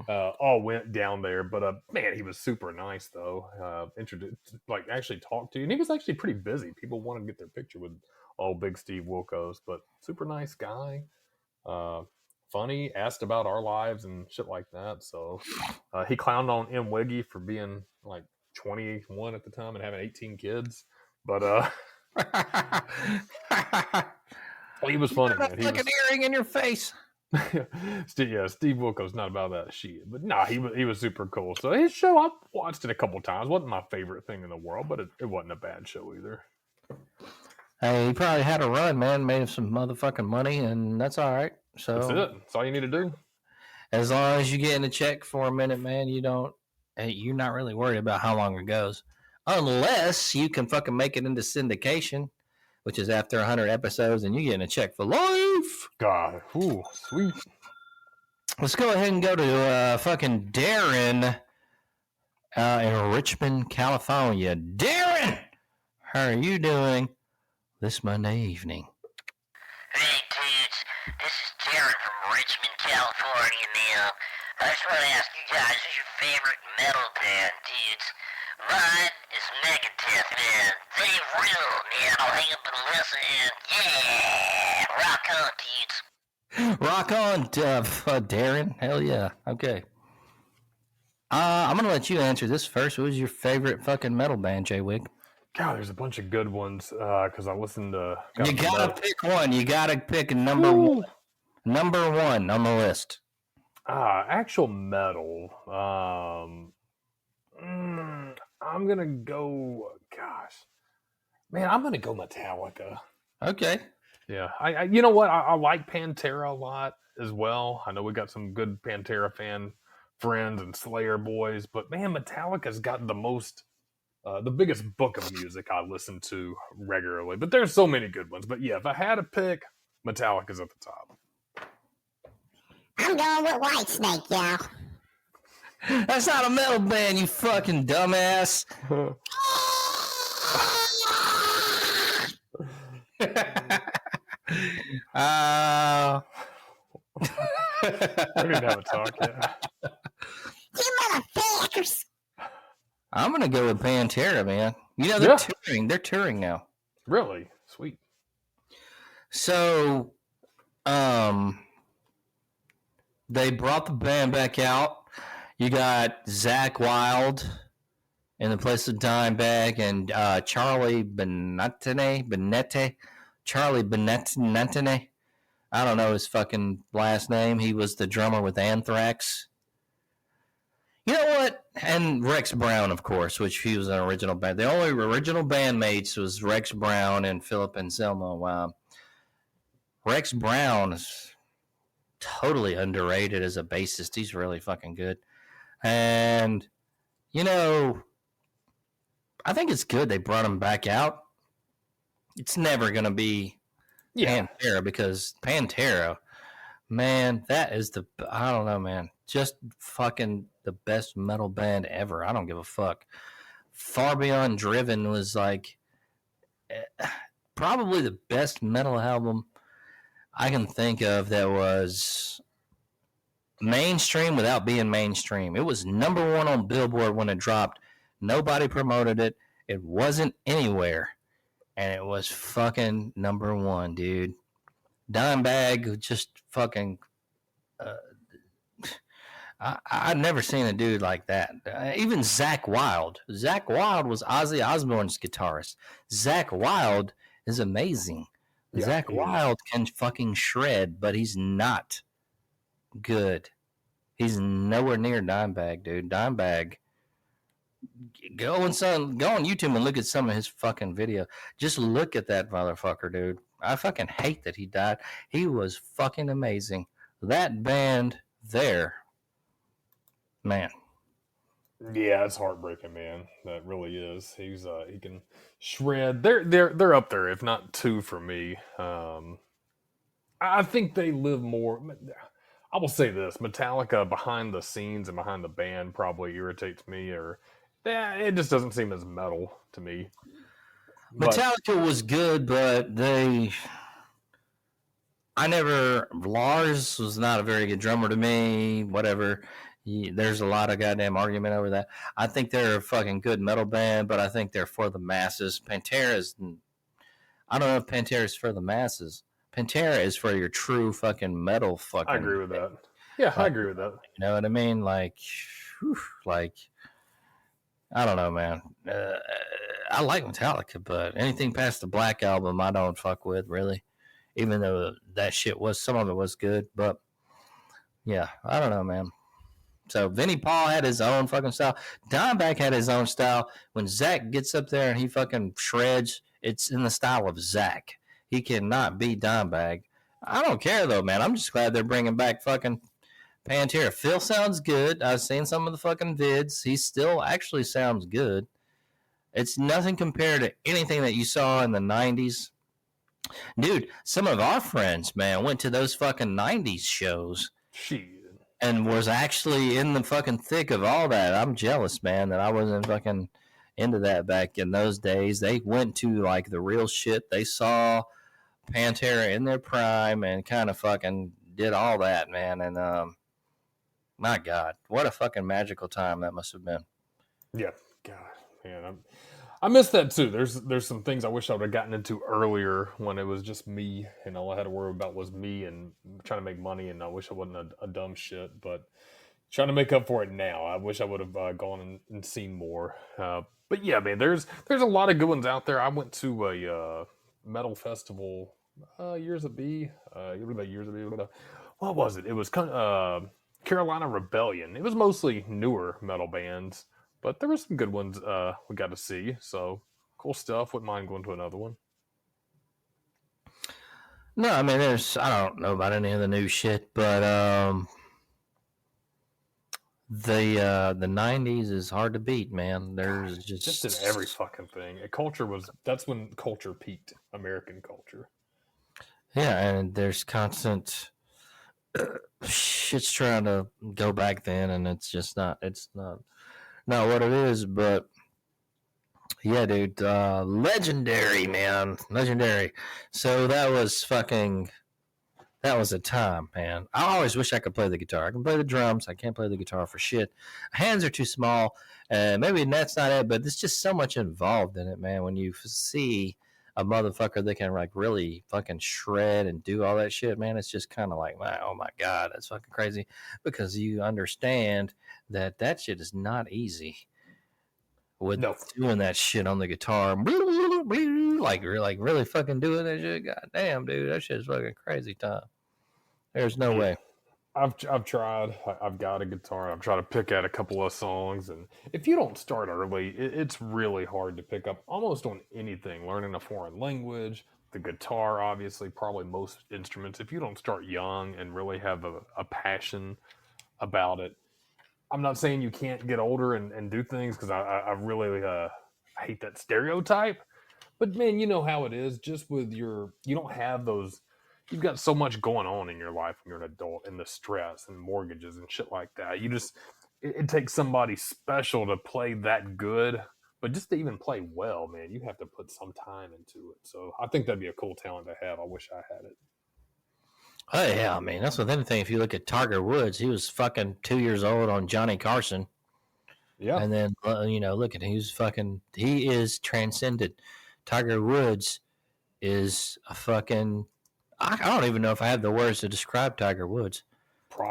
all went down there. But man, he was super nice though. Introduced, like, actually talked to you, and he was actually pretty busy. People wanted to get their picture with old big Steve Wilkos, but super nice guy. Funny, asked about our lives and shit like that. So he clowned on M. Wiggy for being like 21 at the time and having 18 kids. But he was funny, man. Like an earring in your face. Steve Wilkos not about that shit, but nah, he was super cool. So his show, I watched it a couple times. Wasn't my favorite thing in the world, but it wasn't a bad show either. Hey, he probably had a run, man. Made some motherfucking money, and that's all right. So that's it. That's all you need to do. As long as you get in a check for a minute, man, you're not really worried about how long it goes. Unless you can fucking make it into syndication, which is after 100 episodes, and you're getting a check for life. God, ooh, sweet. Let's go ahead and go to fucking Darren in Richmond, California. Darren, how are you doing this Monday evening? Hey, dudes, this is Darren from Richmond, California now. I just want to ask you guys, who's your favorite metal band, dudes? Mine is Megadeth, man. They real, man. I'll hang up and listen, and yeah, rock on, dudes. Rock on, Darren. Hell yeah. Okay. I'm gonna let you answer this first. What was your favorite fucking metal band, Jay Wig? God, there's a bunch of good ones because I listened to. You gotta pick one. You gotta pick a number one. Number one on the list. Actual metal. I'm gonna go. Gosh, man, I'm gonna go Metallica. Okay. Yeah, I you know what? I like Pantera a lot as well. I know we got some good Pantera fan friends and Slayer boys, but man, Metallica's got the biggest book of music I listen to regularly. But there's so many good ones. But yeah, if I had to pick, Metallica's at the top. I'm going with Whitesnake, y'all. That's not a metal band, you fucking dumbass. We didn't have a talk yet. You motherfuckers. I'm gonna go with Pantera, man. You know they're touring. They're touring now. Really? Sweet. So, they brought the band back out. You got Zach Wilde in the place of Dimebag and Charlie Benette. Charlie Benette. I don't know his fucking last name. He was the drummer with Anthrax. You know what? And Rex Brown, of course, which he was an original band. The only original bandmates was Rex Brown and Philip Anselmo. Wow. Rex Brown is totally underrated as a bassist. He's really fucking good. And, you know, I think it's good they brought him back out. It's never going to be Pantera because Pantera, man, that is I don't know, man. Just fucking the best metal band ever. I don't give a fuck. Far Beyond Driven was like probably the best metal album I can think of that was mainstream without being mainstream. It was number one on Billboard when it dropped. Nobody promoted it. It wasn't anywhere. And it was fucking number one, dude. Dimebag just fucking... I've never seen a dude like that. Even Zach Wilde. Zach Wilde was Ozzy Osbourne's guitarist. Zach Wilde is amazing. Yeah, Zach Wilde can fucking shred, but he's not good. He's nowhere near Dimebag, dude. Dimebag. Go on YouTube and look at some of his fucking video. Just look at that motherfucker, dude. I fucking hate that he died. He was fucking amazing. That band there, man. Yeah, it's heartbreaking, man. That really is. He can shred. They're up there, if not two for me. I think they live more. I will say this: Metallica behind the scenes and behind the band probably irritates me, or it just doesn't seem as metal to me. Metallica was good, but Lars was not a very good drummer to me. Whatever. There's a lot of goddamn argument over that. I think they're a fucking good metal band, but I think they're for the masses. I don't know if Pantera is for the masses. Pantera is for your true fucking metal fucking... I agree with that. Yeah, I agree with that. You know what I mean? Like, I don't know, man. I like Metallica, but anything past the Black Album, I don't fuck with, really. Even though that shit some of it was good, but yeah, I don't know, man. So Vinnie Paul had his own fucking style. Dimebag had his own style. When Zach gets up there and he fucking shreds, it's in the style of Zach. He cannot be Dimebag. I don't care though, man. I'm just glad they're bringing back fucking Pantera. Phil sounds good. I've seen some of the fucking vids. He still actually sounds good. It's nothing compared to anything that you saw in the 90s. Dude, some of our friends, man, went to those fucking 90s shows. Shit. And was actually in the fucking thick of all that. I'm jealous, man, that I wasn't fucking into that back in those days. They went to like the real shit. They saw Pantera in their prime and kind of fucking did all that, man. And my God, what a fucking magical time that must have been. Yeah, God, man, I miss that too. There's some things I wish I would have gotten into earlier when it was just me and all I had to worry about was me and trying to make money. And I wish I wasn't a dumb shit, but trying to make up for it now. I wish I would have gone and seen more. But yeah, man, there's a lot of good ones out there. I went to a metal festival years of B. What was it? It was Carolina Rebellion. It was mostly newer metal bands, but there were some good ones we got to see. So cool stuff. Wouldn't mind going to another one. No, I mean, I don't know about any of the new shit, but the 90s is hard to beat, man. There's just in every fucking thing. That's when culture peaked, American culture. Yeah, and there's constant shit's trying to go back then, and it's not what it is. But yeah, dude, legendary, man, legendary. So that was a time, man. I always wish I could play the guitar. I can play the drums. I can't play the guitar for shit. Hands are too small. Maybe that's not it, but there's just so much involved in it, man. When you see a motherfucker that can like really fucking shred and do all that shit, man, it's just kind of like, oh my God, that's fucking crazy. Because you understand that shit is not easy. With doing that shit on the guitar, like really fucking doing that shit. God damn, dude, that shit is fucking crazy time. There's no way. I've tried. I've got a guitar. I've tried to pick out a couple of songs, and if you don't start early, it's really hard to pick up almost on anything. Learning a foreign language, the guitar, obviously, probably most instruments. If you don't start young and really have a passion about it, I'm not saying you can't get older and do things because I really hate that stereotype. But man, you know how it is. Just with you don't have those. You've got so much going on in your life when you're an adult, and the stress and mortgages and shit like that. It takes somebody special to play that good, but just to even play well, man, you have to put some time into it. So I think that'd be a cool talent to have. I wish I had it. Oh yeah, I mean that's with anything. If you look at Tiger Woods, he was fucking 2 years old on Johnny Carson. Yeah, and then look at he is transcended. Tiger Woods is a fucking. I don't even know if I have the words to describe Tiger Woods.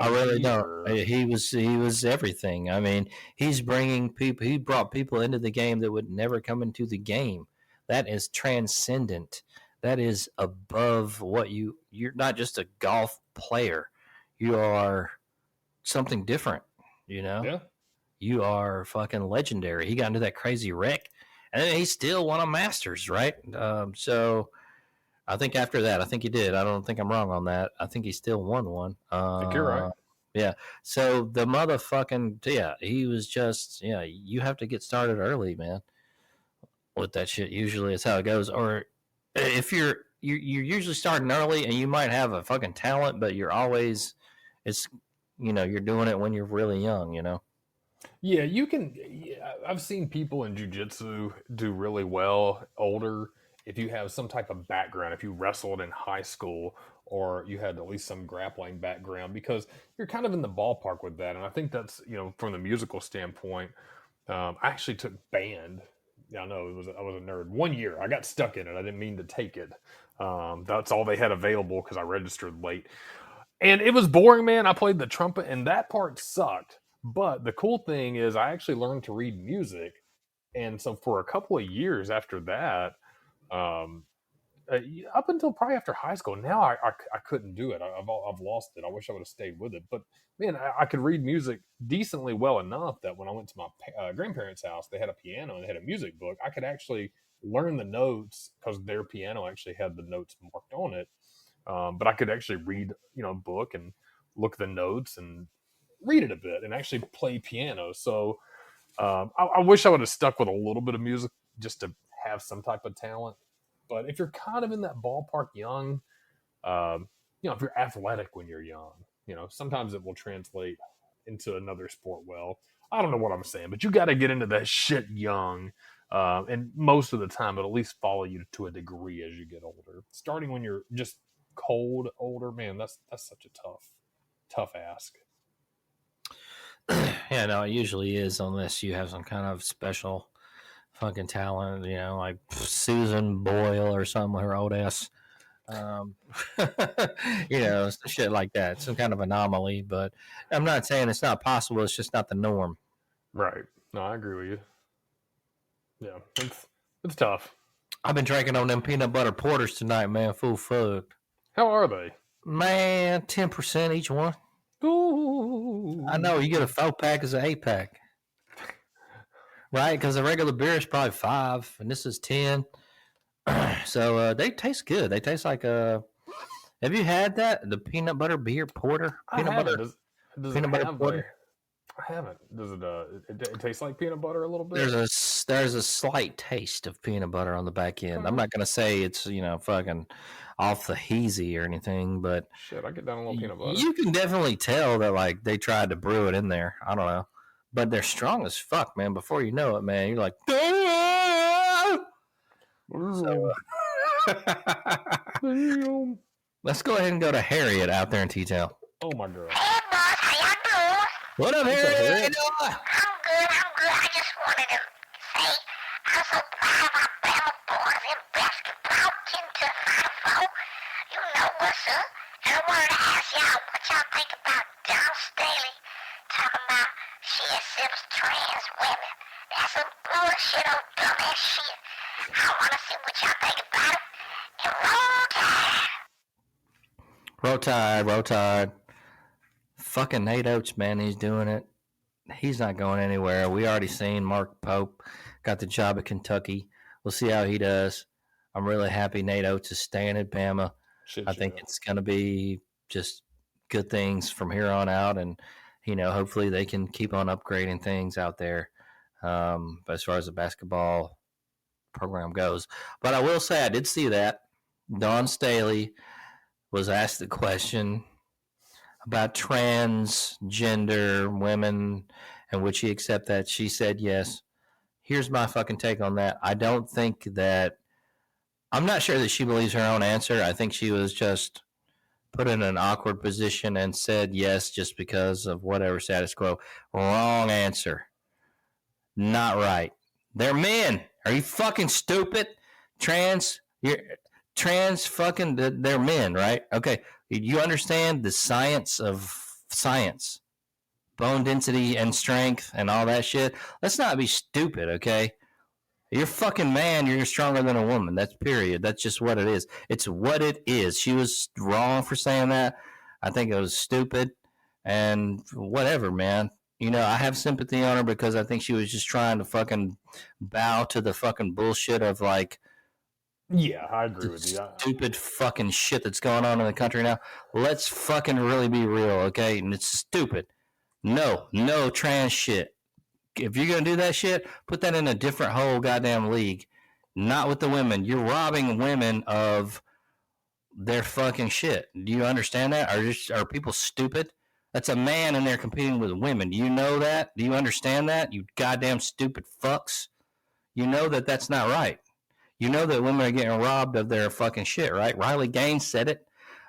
I really don't. He was everything. I mean, he's bringing people. He brought people into the game that would never come into the game. That is transcendent. That is above what you're not just a golf player. You are something different. Yeah. You are fucking legendary. He got into that crazy wreck, and then he still won a Masters, right? So I think after that, I think he did. I don't think I'm wrong on that. I think he still won one. I think you're right. Yeah. So the motherfucking he was just you have to get started early, man. With that shit, usually it's how it goes. Or if you're usually starting early, and you might have a fucking talent, but you're always you're doing it when you're really young, Yeah, you can. I've seen people in jiu-jitsu do really well older if you have some type of background, if you wrestled in high school or you had at least some grappling background, because you're kind of in the ballpark with that. And I think that's, from the musical standpoint, I actually took band. Yeah, I know I was a nerd. 1 year, I got stuck in it. I didn't mean to take it. That's all they had available because I registered late. And it was boring, man. I played the trumpet, and that part sucked. But the cool thing is I actually learned to read music. And so for a couple of years after that, up until probably after high school, now I couldn't do it. I've lost it. I wish I would have stayed with it. But man, I could read music decently well enough that when I went to my grandparents' house, they had a piano and they had a music book. I could actually learn the notes because their piano actually had the notes marked on it. But I could actually read, a book and look at the notes and read it a bit and actually play piano. So I wish I would have stuck with a little bit of music just to have some type of talent. But if you're kind of in that ballpark young, if you're athletic when you're young, sometimes it will translate into another sport well. I don't know what I'm saying, but you got to get into that shit young. And most of the time, it'll at least follow you to a degree as you get older. Starting when you're just cold older, man, that's such a tough ask. Yeah, no, it usually is, unless you have some kind of special fucking talent, like Susan Boyle or some her old ass. Shit like that. Some kind of anomaly, but I'm not saying it's not possible. It's just not the norm. Right. No, I agree with you. Yeah, it's tough. I've been drinking on them peanut butter porters tonight, man. Full fucked. How are they? Man, 10% each one. Ooh. I know you get a 4-pack as an 8-pack, right? Because the regular beer is probably 5, and this is 10. So they taste good. They taste like Have you had that? The peanut butter beer porter? Peanut butter. Does peanut it butter have porter? I haven't. Does it? It tastes like peanut butter a little bit. There's a slight taste of peanut butter on the back end. I'm not gonna say it's fucking off the hazy or anything, but shit, I get down a little peanut butter. You can definitely tell that like they tried to brew it in there. I don't know, but they're strong as fuck, man. Before you know it, man, you're like, so, let's go ahead and go to Harriet out there in T-Town. Oh my god. Hey, boss, how y'all doing? What up, Harriet? How you doing? I'm good. I just wanted to say I'm so proud of our Bama boys in basketball, 10 to 5-4. You know what's up. And I wanted to ask y'all what y'all think about Don Staley talking about she accepts trans women. That's some bullshit old dumbass shit. I want to see what y'all think about it. And roll tide. Roll Tide, Roll Tide. Fucking Nate Oates, man, he's doing it. He's not going anywhere. We already seen Mark Pope got the job at Kentucky. We'll see how he does. I'm really happy Nate Oates is staying at Bama. I think it's going to be just good things from here on out, and hopefully they can keep on upgrading things out there as far as the basketball program goes. But I will say I did see that Dawn Staley was asked the question about transgender women and would she accept that. She said yes. Here's my fucking take on that. I don't think that I'm not sure that she believes her own answer. I think she was just put in an awkward position and said yes just because of whatever status quo. Wrong answer. Not right. They're men. Are you fucking stupid? Trans fucking, they're men, right? Okay. You understand the science of science, bone density and strength and all that shit. Let's not be stupid, okay? You're fucking man. You're stronger than a woman. That's period. That's just what it is. It's what it is. She was wrong for saying that. I think it was stupid and whatever, man. I have sympathy on her because I think she was just trying to fucking bow to the fucking bullshit of like, yeah, I agree with you. Stupid fucking shit that's going on in the country now. Let's fucking really be real, okay? And it's stupid. No trans shit. If you're going to do that shit, put that in a different whole goddamn league. Not with the women. You're robbing women of their fucking shit. Do you understand that? Are people stupid? That's a man in there competing with women. Do you know that? Do you understand that? You goddamn stupid fucks. You know that that's not right. You know that women are getting robbed of their fucking shit, right? Riley Gaines said it.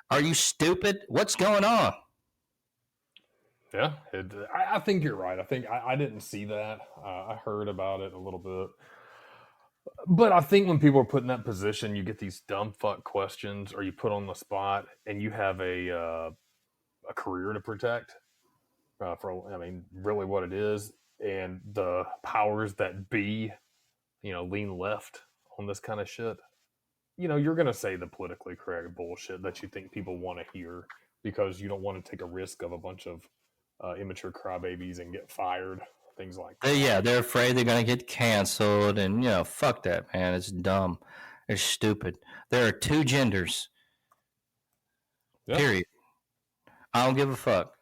Are you stupid? What's going on? Yeah, I think you're right. I think I didn't see that. I heard about it a little bit. But I think when people are put in that position, you get these dumb fuck questions or you put on the spot and you have a career to protect really what it is. And the powers that be, lean left on this kind of shit. You're going to say the politically correct bullshit that you think people want to hear because you don't want to take a risk of a bunch of immature crybabies and get fired, things like that. Yeah, they're afraid they're going to get canceled, and fuck that, man. It's dumb. It's stupid. There are two genders. Yep. Period. I don't give a fuck.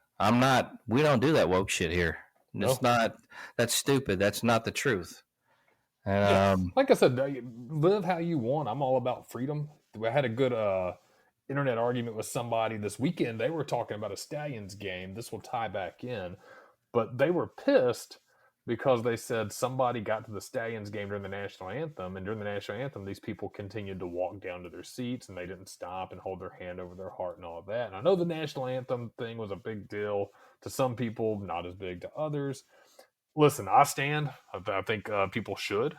We don't do that woke shit here. It's not. That's stupid. That's not the truth. Like I said, live how you want. I'm all about freedom. I had a good internet argument with somebody this weekend. They were talking about a Stallions game. This will tie back in. But they were pissed because they said somebody got to the Stallions game during the national anthem. And during the national anthem, these people continued to walk down to their seats and they didn't stop and hold their hand over their heart and all of that. And I know the national anthem thing was a big deal to some people, not as big to others. Listen, I stand. I think people should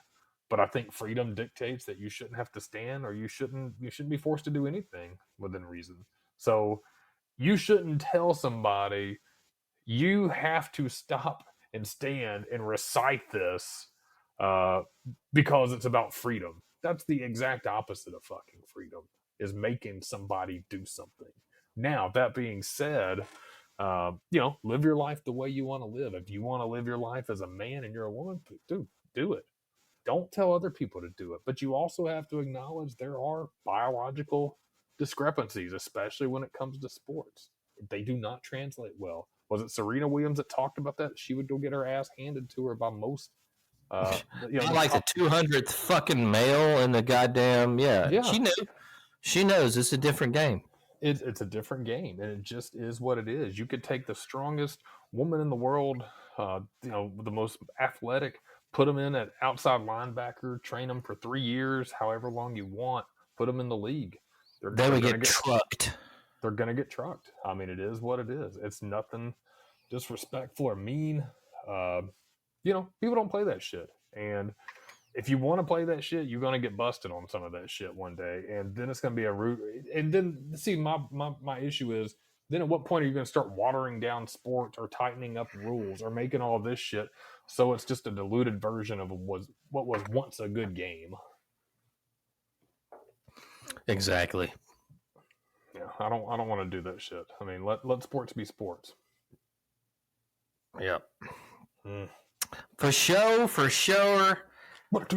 But I think freedom dictates that you shouldn't have to stand, or you shouldn't be forced to do anything within reason. So you shouldn't tell somebody you have to stop and stand and recite this because it's about freedom. That's the exact opposite of fucking freedom, is making somebody do something. Now, that being said, live your life the way you want to live. If you want to live your life as a man and you're a woman, dude, do it. Don't tell other people to do it. But you also have to acknowledge there are biological discrepancies, especially when it comes to sports. They do not translate well. Was it Serena Williams that talked about that? She would go get her ass handed to her by most. Like the 200th fucking male in the goddamn. Yeah. She knows it's a different game. It's a different game, and it just is what it is. You could take the strongest woman in the world, the most athletic, put them in at outside linebacker, train them for 3 years, however long you want, put them in the league. They would get trucked. They're going to get trucked. I mean, it is what it is. It's nothing disrespectful or mean. People don't play that shit. And if you want to play that shit, you're going to get busted on some of that shit one day. And then it's going to be a root. And then, see, my issue is, then at what point are you going to start watering down sports or tightening up rules or making all this shit so it's just a diluted version of what was once a good game? Exactly. Yeah, I don't want to do that shit. I mean, let sports be sports. Yep. For sure. But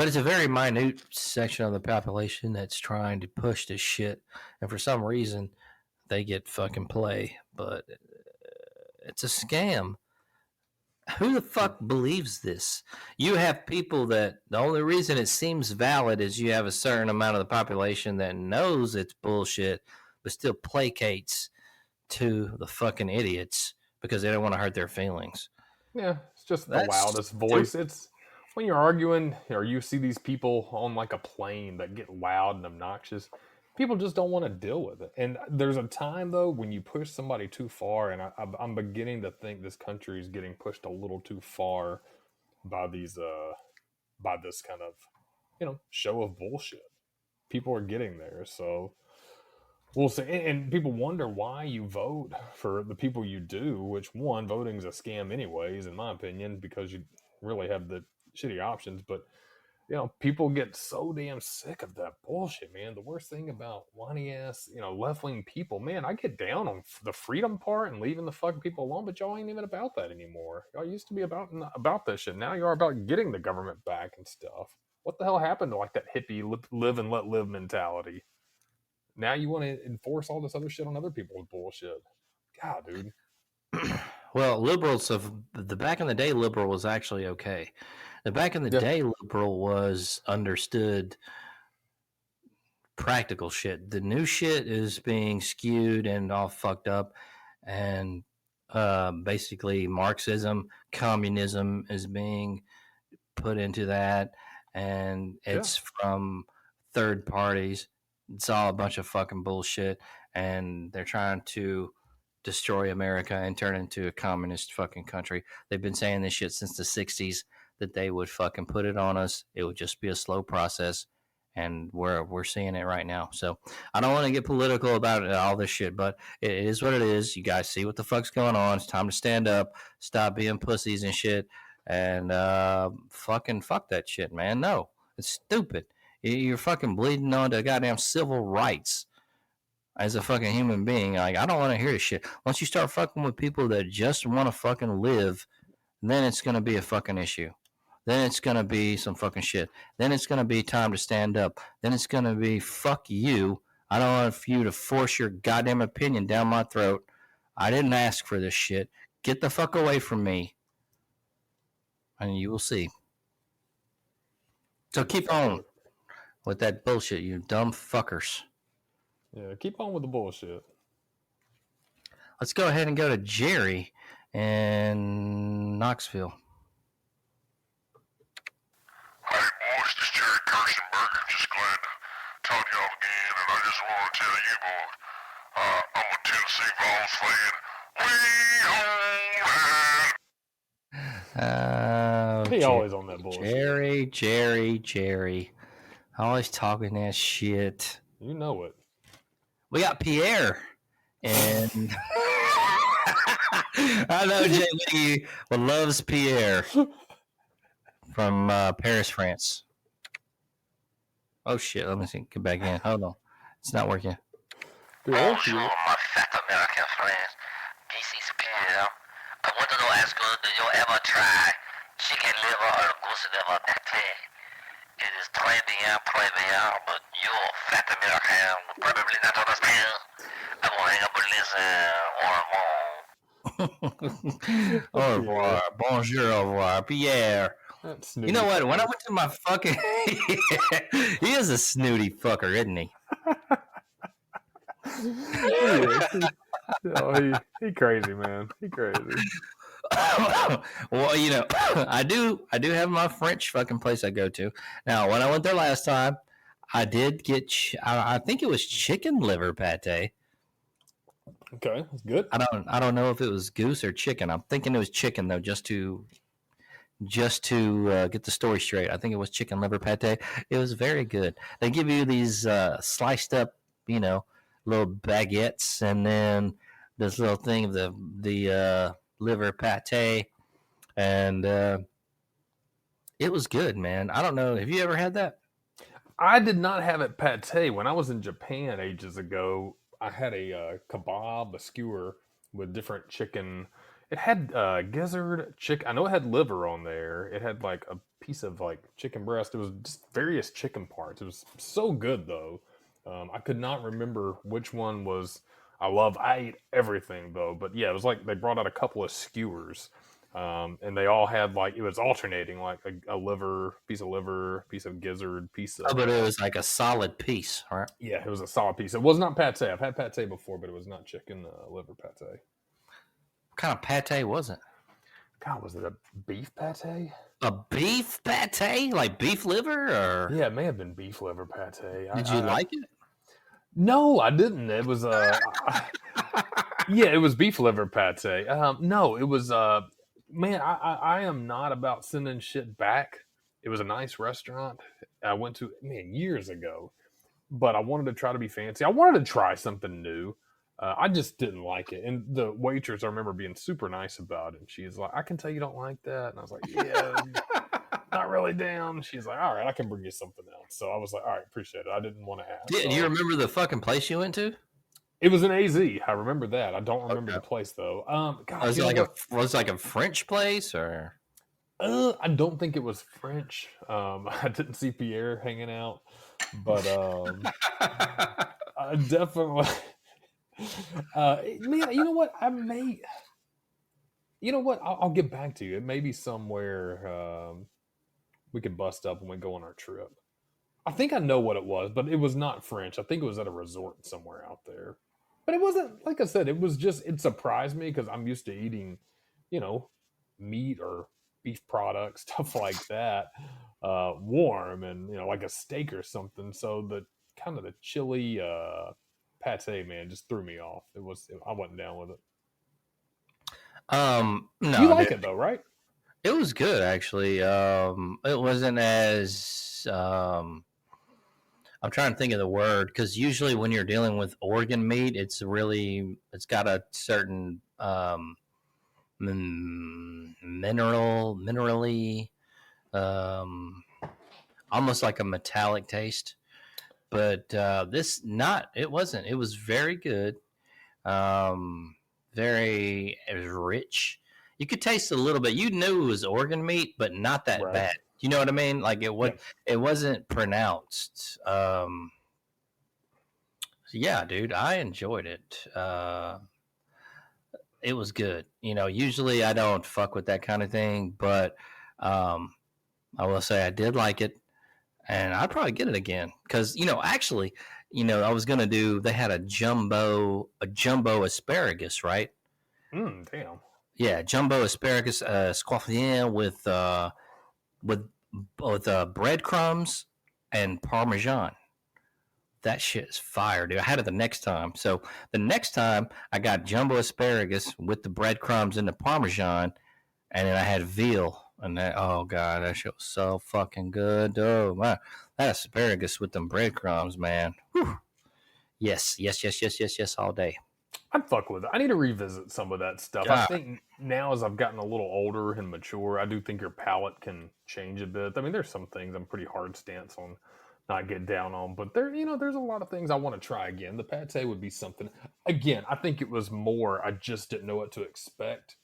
it's a very minute section of the population that's trying to push this shit, and for some reason, they get fucking play. But it's a scam. Who the fuck believes this? You have people that the only reason it seems valid is you have a certain amount of the population that knows it's bullshit, but still placates to the fucking idiots because they don't want to hurt their feelings. Yeah, it's just the loudest voice. It's when you're arguing or you see these people on like a plane that get loud and obnoxious, people just don't want to deal with it. And there's a time, though, when you push somebody too far, and I'm beginning to think this country is getting pushed a little too far by these, by this kind of, show of bullshit. People are getting there, so we'll see. And people wonder why you vote for the people you do, which, one, voting's a scam anyways, in my opinion, because you really have the shitty options, but people get so damn sick of that bullshit, man. The worst thing about whiny ass, left-wing people, man, I get down on the freedom part and leaving the fucking people alone, but y'all ain't even about that anymore. Y'all used to be about that shit. Now you are about getting the government back and stuff. What the hell happened to like that hippie live and let live mentality? Now you want to enforce all this other shit on other people's bullshit. God, dude. Well, liberals the back in the day, liberal was actually okay. The back in the day, liberal was understood practical shit. The new shit is being skewed and all fucked up, and basically Marxism, communism is being put into that, and it's from third parties. It's all a bunch of fucking bullshit, and they're trying to destroy America and turn it into a communist fucking country. They've been saying this shit since the 60s, that they would fucking put it on us. It would just be a slow process, and we're seeing it right now. So I don't want to get political about it, all this shit, but it is what it is. You guys see what the fuck's going on. It's time to stand up, stop being pussies and shit, and fucking fuck that shit, man. No, it's stupid. You're fucking bleeding on to goddamn civil rights as a fucking human being. Like, I don't want to hear this shit. Once you start fucking with people that just want to fucking live, then it's going to be a fucking issue. Then it's going to be some fucking shit. Then it's going to be time to stand up. Then it's going to be fuck you. I don't want you to force your goddamn opinion down my throat. I didn't ask for this shit. Get the fuck away from me. And you will see. So keep on with that bullshit, you dumb fuckers. Yeah, keep on with the bullshit. Let's go ahead and go to Jerry in Knoxville. Hey boys, this is Jerry Kirstenberger. Just glad to talk to y'all again, and I just want to tell you boys, I'm a Tennessee Vols fan. We hold it. He always on that bullshit. Jerry. Always talking that shit. You know it. We got Pierre. And I know Jay Lee loves Pierre from Paris, France. Oh, shit. Let me see. Get back in. Hold on. It's not working. Bonjour, my fat American friends. This is Pierre. I want to know, ask you, do you ever try chicken liver or goose liver pate? It is très bien, but you, fat American, will probably not understand. I will hang up and listen. Au revoir. Bonjour, au revoir. Pierre. You know what? When I went to my fucking... he is a snooty fucker, isn't he? He crazy, man. He crazy. Well, you know, I do have my French fucking place I go to. Now, when I went there last time, I did get, I think it was chicken liver pate. Okay, that's good. I don't know if it was goose or chicken. I'm thinking it was chicken though, just to get the story straight. I think it was chicken liver pate. It was very good. They give you these sliced up, you know, little baguettes, and then this little thing of the liver pate, and it was good, man. I don't know. Have you ever had that? I did not have it pate. When I was in Japan ages ago, I had a kebab, a skewer with different chicken. It had gizzard, chicken. I know it had liver on there. It had like a piece of like chicken breast. It was just various chicken parts. It was so good though. I could not remember which one was. I ate everything though, but yeah, it was like they brought out a couple of skewers, and they all had like, it was alternating, like a liver, piece of gizzard, piece of. Oh, but it was like a solid piece, right? Yeah, it was a solid piece. It was not pate. I've had pate before, but it was not chicken liver pate. What kind of pate was it? God, was it a beef pate? A beef pate, like beef liver, or yeah, it may have been beef liver pate. Did you like it? No, I didn't. It was yeah, it was beef liver pate. No, it was man, I am not about sending shit back. It was a nice restaurant I went to, man, years ago, but I wanted to try to be fancy. I wanted to try something new. I just didn't like it. And the waitress, I remember being super nice about it. And she's like, I can tell you don't like that. And I was like, yeah, not really down. She's like, all right, I can bring you something else. So I was like, all right, appreciate it. I didn't want to ask. Do you remember the fucking place you went to? It was an AZ. I remember that. I don't remember the place though. God, was it like a French place or? I don't think it was French. I didn't see Pierre hanging out, but I definitely. Man, you know what? You know what? I'll get back to you. It may be somewhere we could bust up when we go on our trip. I think I know what it was, but it was not French. I think it was at a resort somewhere out there. But it wasn't, like I said, it was just, it surprised me because I'm used to eating, you know, meat or beef products, stuff like that, warm and, you know, like a steak or something. So the kind of the chili pate, man, just threw me off. I wasn't down with it. No, you like it though, right? It was good actually. It wasn't as I'm trying to think of the word, because usually when you're dealing with organ meat, it's got a certain minerally, almost like a metallic taste. But it wasn't. It was very good. It was rich. You could taste a little bit. You knew it was organ meat, but not that bad. You know what I mean? Like it wasn't pronounced. Yeah, dude, I enjoyed it. It was good. You know, usually I don't fuck with that kind of thing, but I will say I did like it, and I'd probably get it again because actually, I was gonna do. They had a jumbo asparagus, right? Damn. Yeah, jumbo asparagus squaffien with breadcrumbs and Parmesan. That shit is fire, dude. I had it the next time. So the next time I got jumbo asparagus with the breadcrumbs and the Parmesan, and then I had veal, and that, oh god, that shit was so fucking good. Oh my, that asparagus with them breadcrumbs, man. Whew. Yes, yes, yes, yes, yes, yes, all day. I'd fuck with it. I need to revisit some of that stuff. I God. think now, as I've gotten a little older and mature, I do think your palate can change a bit. I mean, there's some things I'm pretty hard stance on, not get down on, but there's a lot of things I want to try again. The pate would be something. Again, I think it was more. I just didn't know what to expect,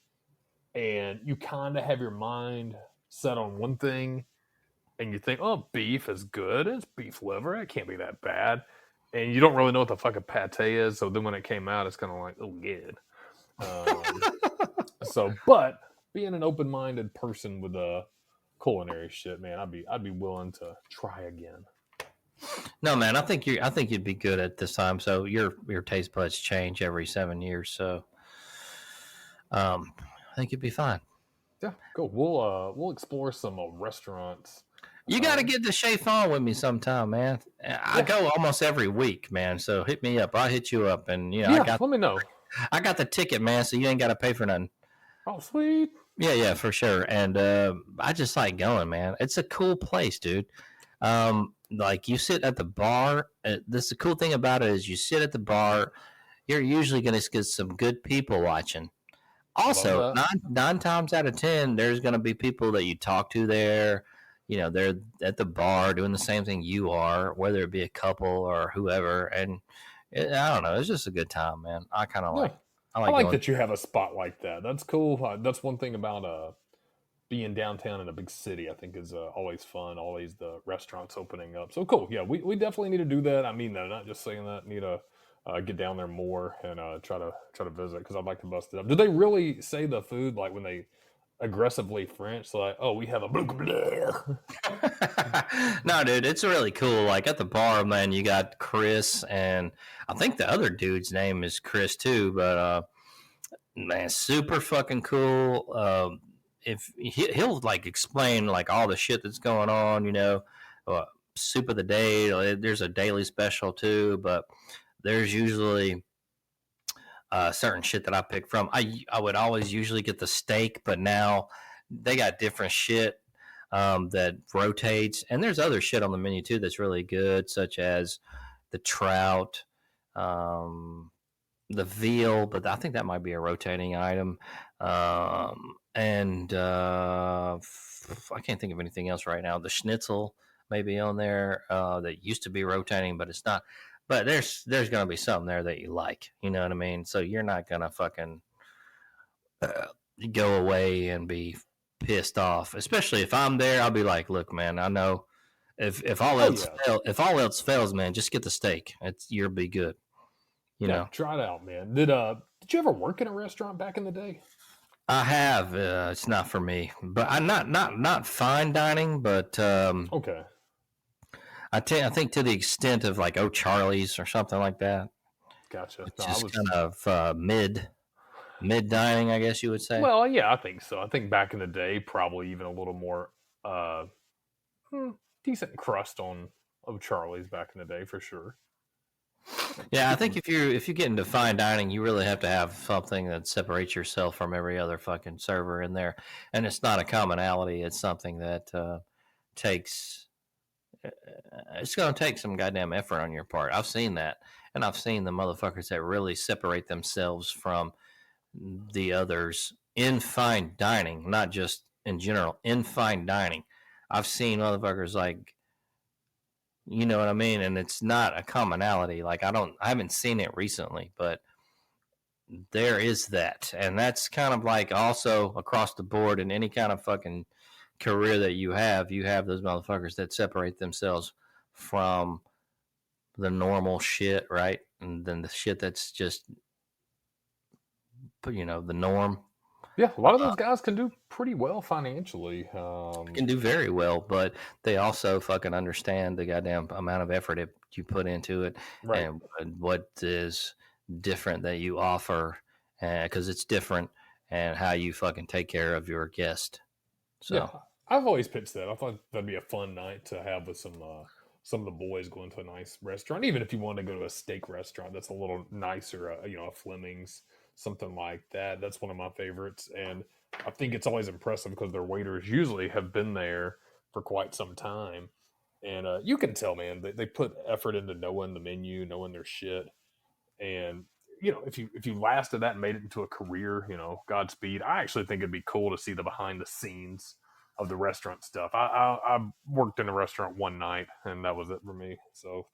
and you kind of have your mind set on one thing, and you think, oh, beef is good. It's beef liver. It can't be that bad. And you don't really know what the fucking pate is. So then when it came out, it's kind of like, oh, good. But being an open-minded person with a culinary shit, man, I'd be willing to try again. No, man, I think you'd be good at this time. So your taste buds change every 7 years. So, I think you'd be fine. Yeah, cool. We'll explore some restaurants. You got to get to Chez Fawn with me sometime, man. I go almost every week, man. So hit me up. I'll hit you up, and let me know. I got the ticket, man. So you ain't got to pay for nothing. Oh, sweet. Yeah, for sure. And I just like going, man. It's a cool place, dude. Like you sit at the bar. The cool thing about it is you sit at the bar. You're usually going to get some good people watching. Also, nine times out of 10, there's going to be people that you talk to there. They're at the bar doing the same thing you are, whether it be a couple or whoever. And I don't know. It's just a good time, man. I kind of like. I like that you have a spot like that. That's cool. That's one thing about being downtown in a big city. I think is always fun. Always the restaurants opening up. So cool. Yeah, we definitely need to do that. I mean, though, not just saying that. Need to get down there more and try to visit because I'd like to bust it up. Do they really say the food like when they aggressively French? So like, oh, we have a blah, blah. No, dude, it's really cool. Like at the bar, man, you got Chris, and I think the other dude's name is Chris too. But man, super fucking cool. If he'll like explain like all the shit that's going on, soup of the day. There's a daily special too, but there's usually certain shit that I pick from. I would always usually get the steak, but now they got different shit that rotates, and there's other shit on the menu too that's really good, such as the trout, the veal, but I think that might be a rotating item, and I can't think of anything else right now. The schnitzel may be on there that used to be rotating, but it's not. But there's gonna be something there that you like, you know what I mean? So you're not gonna fucking go away and be pissed off. Especially if I'm there, I'll be like, look, man, I know if all else fails, man, just get the steak. You'll be good. You know, try it out, man. Did you ever work in a restaurant back in the day? I have. It's not for me, but I'm not fine dining, but okay. I think to the extent of like Charlie's or something like that. Gotcha. Just kind of mid dining, I guess you would say. Well, yeah, I think so. I think back in the day, probably even a little more decent crust on Charlie's back in the day for sure. Yeah, I think if you get into fine dining, you really have to have something that separates yourself from every other fucking server in there, and it's not a commonality. It's something that takes. It's going to take some goddamn effort on your part. I've seen that, and I've seen the motherfuckers that really separate themselves from the others in fine dining, not just in general. In fine dining, I've seen motherfuckers like. You know what I mean? And it's not a commonality. Like I haven't seen it recently, but there is that. And that's kind of like also across the board in any kind of fucking career that you have those motherfuckers that separate themselves from the normal shit, right? And then the shit that's just, the norm. Yeah, a lot of those guys can do pretty well financially. Can do very well, but they also fucking understand the goddamn amount of effort you put into it, right. And what is different that you offer, because it's different, and how you fucking take care of your guest. So yeah, I've always pitched that. I thought that'd be a fun night to have with some of the boys going to a nice restaurant, even if you want to go to a steak restaurant that's a little nicer, a Fleming's. Something like that. That's one of my favorites. And I think it's always impressive because their waiters usually have been there for quite some time. And you can tell, man, they put effort into knowing the menu, knowing their shit. And, if you lasted that and made it into a career, Godspeed. I actually think it'd be cool to see the behind the scenes of the restaurant stuff. I worked in a restaurant one night, and that was it for me. So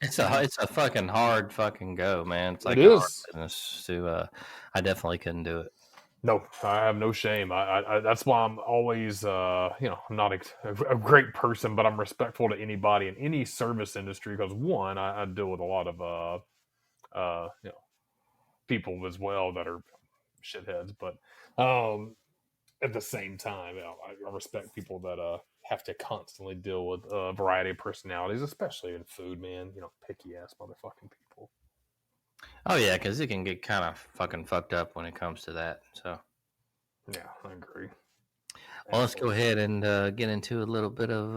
it's a fucking hard fucking go, man. It's like it a hard is. business to. I definitely couldn't do it. No, I have no shame. I that's why I'm always, I'm not a great person, but I'm respectful to anybody in any service industry because one, I deal with a lot of people as well that are shitheads, but at the same time, I respect people that have to constantly deal with a variety of personalities, especially in food, man. Picky ass motherfucking people. Oh yeah, because it can get kind of fucking fucked up when it comes to that. So yeah, I agree. Well, let's go ahead and get into a little bit of.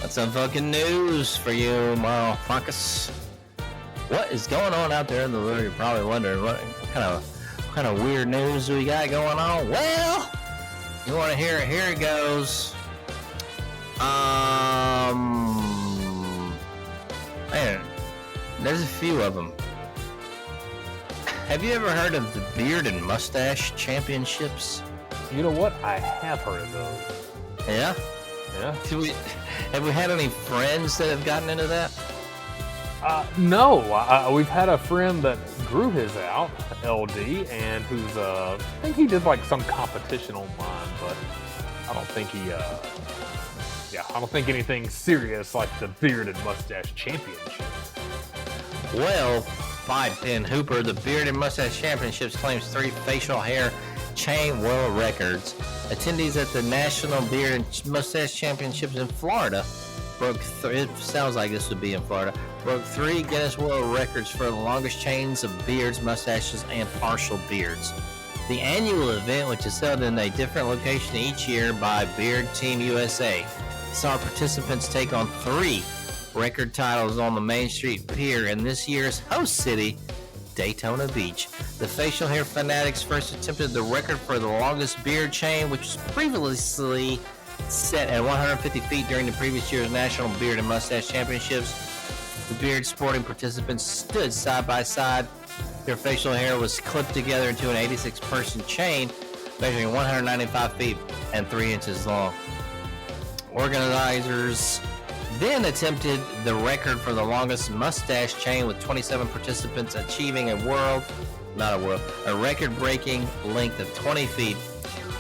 That's some fucking news for you, motherfuckers. What is going on out there in the world? You're probably wondering what kind of weird news we got going on. Well, you want to hear it? Here it goes. Man, there's a few of them. Have you ever heard of the Beard and Mustache Championships? You know what? I have heard of those. Yeah? Yeah. Have we had any friends that have gotten into that? No. We've had a friend that grew his out, LD, and who's, I think he did like some competition online, but I don't think he, I don't think anything serious like the Beard and Mustache Championship. Well, by Ben Hooper, the Beard and Mustache Championships claims 3 facial hair chain world records. Attendees at the National Beard and Mustache Championships in Florida it sounds like this would be in Florida, broke 3 Guinness World Records for the longest chains of beards, mustaches, and partial beards. The annual event, which is held in a different location each year by Beard Team USA, saw participants take on 3 record titles on the Main Street Pier in this year's host city, Daytona Beach. The facial hair fanatics first attempted the record for the longest beard chain, which was previously set at 150 feet during the previous year's National Beard and Mustache Championships. The beard sporting participants stood side by side. Their facial hair was clipped together into an 86-person chain measuring 195 feet and 3 inches long. Organizers then attempted the record for the longest mustache chain with 27 participants achieving a record-breaking length of 20 feet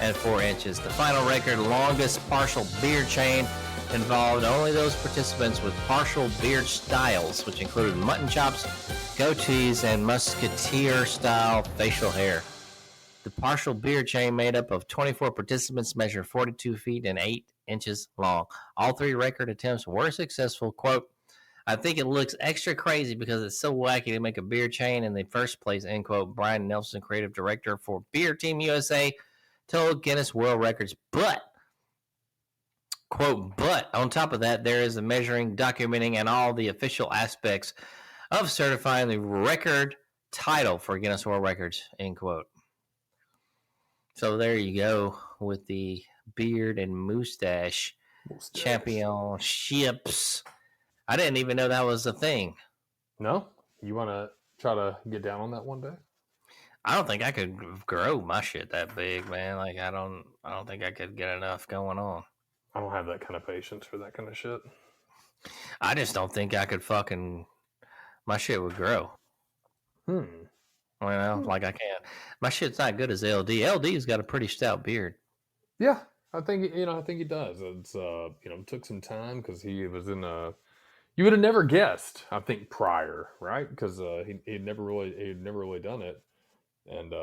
and 4 inches. The final record, longest partial beard chain, involved only those participants with partial beard styles, which included mutton chops, goatees, and musketeer-style facial hair. The partial beard chain, made up of 24 participants, measured 42 feet and 8 inches long. All 3 record attempts were successful. Quote, I think it looks extra crazy because it's so wacky to make a beard chain in the first place, end quote. Brian Nelson, creative director for Beard Team USA, told Guinness World Records. But, quote, but on top of that, there is a measuring, documenting, and all the official aspects of certifying the record title for Guinness World Records, end quote. So there you go with the Beard and Mustache Championships. I didn't even know that was a thing. No? You want to try to get down on that one day? I don't think I could grow my shit that big, man. Like I don't think I could get enough going on. I don't have that kind of patience for that kind of shit. I just don't think I could my shit would grow. Like I can't. My shit's not good as LD. LD's got a pretty stout beard. Yeah, I think he does. It's it took some time because he was in a. You would have never guessed, I think, prior, right? Because he'd never really done it, and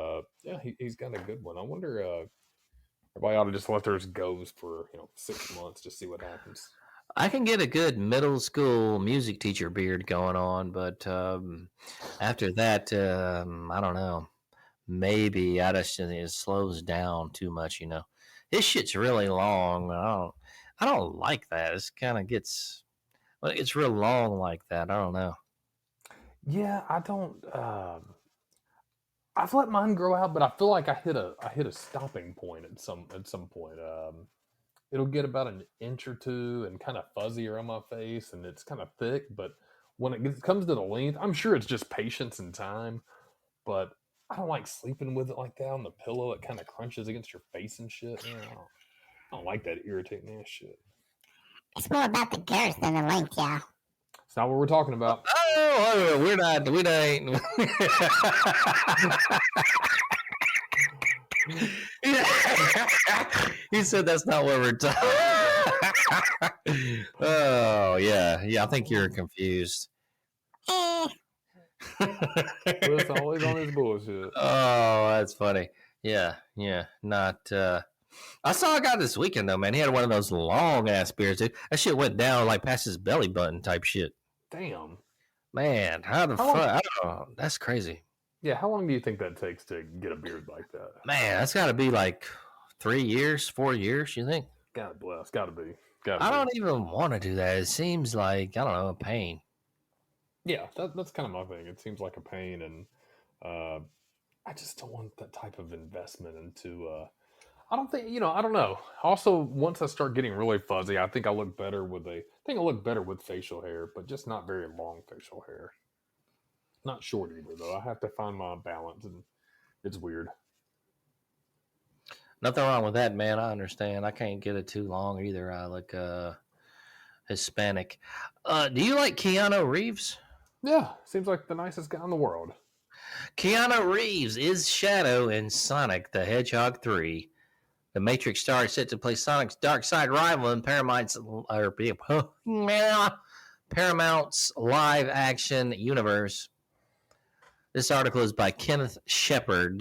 he's got a good one. I wonder. Everybody ought to just let theirs go for 6 months, just see what happens. I can get a good middle school music teacher beard going on, but after that, I don't know. Maybe it slows down too much. His shit's really long. I don't like that. It's kind of gets, well, it's real long like that. I don't know. Yeah, I don't. I've let mine grow out, but I feel like I hit a stopping point at some point. It'll get about an inch or two and kind of fuzzy around my face, and it's kind of thick. But when it comes to the length, I'm sure it's just patience and time. But I don't like sleeping with it like that on the pillow. It kind of crunches against your face and shit. I don't like that irritating ass shit. It's more about the girth than the length, y'all. It's not what we're talking about. Oh, we're not. We ain't. He said that's not what we're talking. Oh yeah. I think you're confused. It's always on his bullshit. Oh, that's funny. Yeah. Not. I saw a guy this weekend though, man. He had one of those long ass beards, dude. That shit went down like past his belly button type shit. Damn. Man, how the fuck? I don't know. That's crazy. Yeah, how long do you think that takes to get a beard like that? Man, that's got to be like 3 years, 4 years. You think? God bless. Got to be. I don't even want to do that. It seems like I don't know, a pain. Yeah, that's kind of my thing. It seems like a pain, and I just don't want that type of investment into. I don't think I don't know. Also, once I start getting really fuzzy, I think I look better with facial hair, but just not very long facial hair. Not short either, though. I have to find my balance, and it's weird. Nothing wrong with that, man. I understand. I can't get it too long either. I look Hispanic. Do you like Keanu Reeves? Yeah, seems like the nicest guy in the world. Keanu Reeves is Shadow in Sonic the Hedgehog 3. The Matrix star is set to play Sonic's Darkside rival in Paramount's live action universe. This article is by Kenneth Shepard.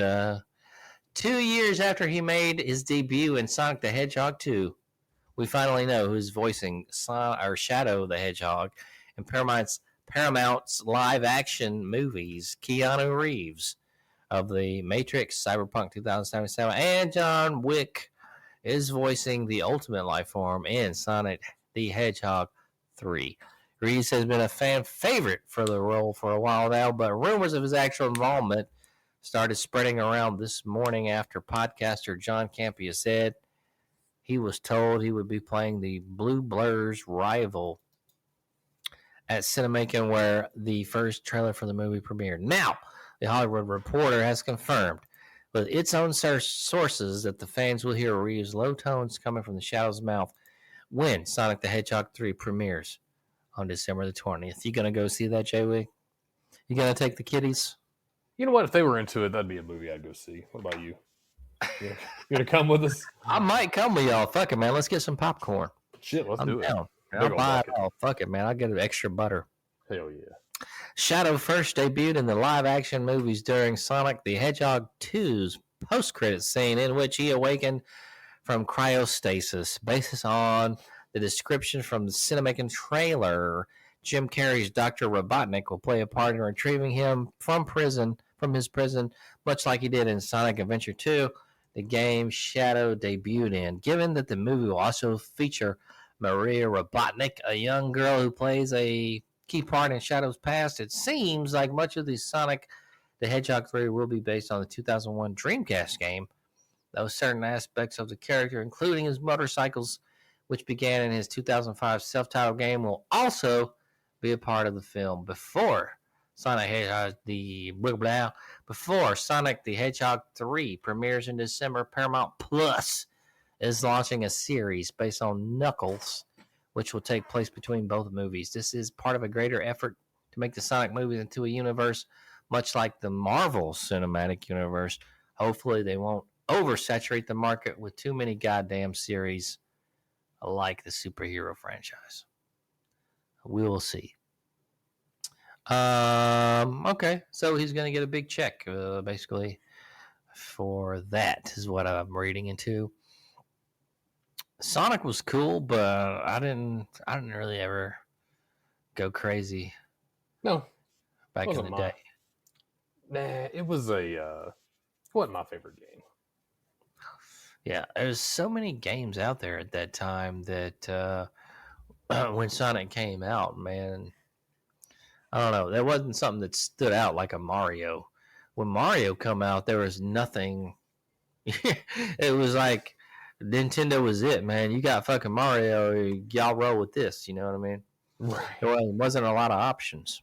2 years after he made his debut in Sonic the Hedgehog 2, we finally know who's voicing Shadow the Hedgehog in Paramount's live action movies. Keanu Reeves of the Matrix, Cyberpunk 2077, and John Wick is voicing the Ultimate Life Form in Sonic the Hedgehog 3. Reeves has been a fan favorite for the role for a while now, but rumors of his actual involvement started spreading around this morning after podcaster John Campea said he was told he would be playing the Blue Blur's rival at Cinemakin, where the first trailer for the movie premiered. Now, the Hollywood Reporter has confirmed with its own sources that the fans will hear Reeves' low tones coming from the Shadow's mouth when Sonic the Hedgehog 3 premieres on December the 20th. You going to go see that, Jay-Wig? You going to take the kiddies? You know what? If they were into it, that'd be a movie I'd go see. What about you? You gonna come with us? I might come with y'all. Fuck it, man. Let's get some popcorn. Shit, let's do it. I'll buy it all. Fuck it, man. I'll get extra butter. Hell yeah. Shadow first debuted in the live-action movies during Sonic the Hedgehog 2's post-credit scene, in which he awakened from cryostasis. Based on the description from the Cinemakin trailer, Jim Carrey's Dr. Robotnik will play a part in retrieving him from his prison, much like he did in Sonic Adventure 2, the game Shadow debuted in. Given that the movie will also feature Maria Robotnik, a young girl who plays a key part in Shadow's past, it seems like much of the Sonic the Hedgehog 3 will be based on the 2001 Dreamcast game, though certain aspects of the character, including his motorcycles, which began in his 2005 self-titled game, will also be a part of the film. Before Sonic the Hedgehog 3 premieres in December, Paramount Plus is launching a series based on Knuckles, which will take place between both movies. This is part of a greater effort to make the Sonic movies into a universe much like the Marvel Cinematic Universe. Hopefully they won't oversaturate the market with too many goddamn series like the superhero franchise. We will see. Okay, so he's going to get a big check, basically, for that, is what I'm reading into. Sonic was cool, but I didn't really ever go crazy No, back in the day. Nah, it was wasn't my favorite game. Yeah, there's so many games out there at that time that when Sonic came out, man, I don't know. There wasn't something that stood out like a Mario. When Mario come out, there was nothing. It was like Nintendo was it, man. You got fucking Mario, y'all roll with this. You know what I mean? Right. There wasn't a lot of options.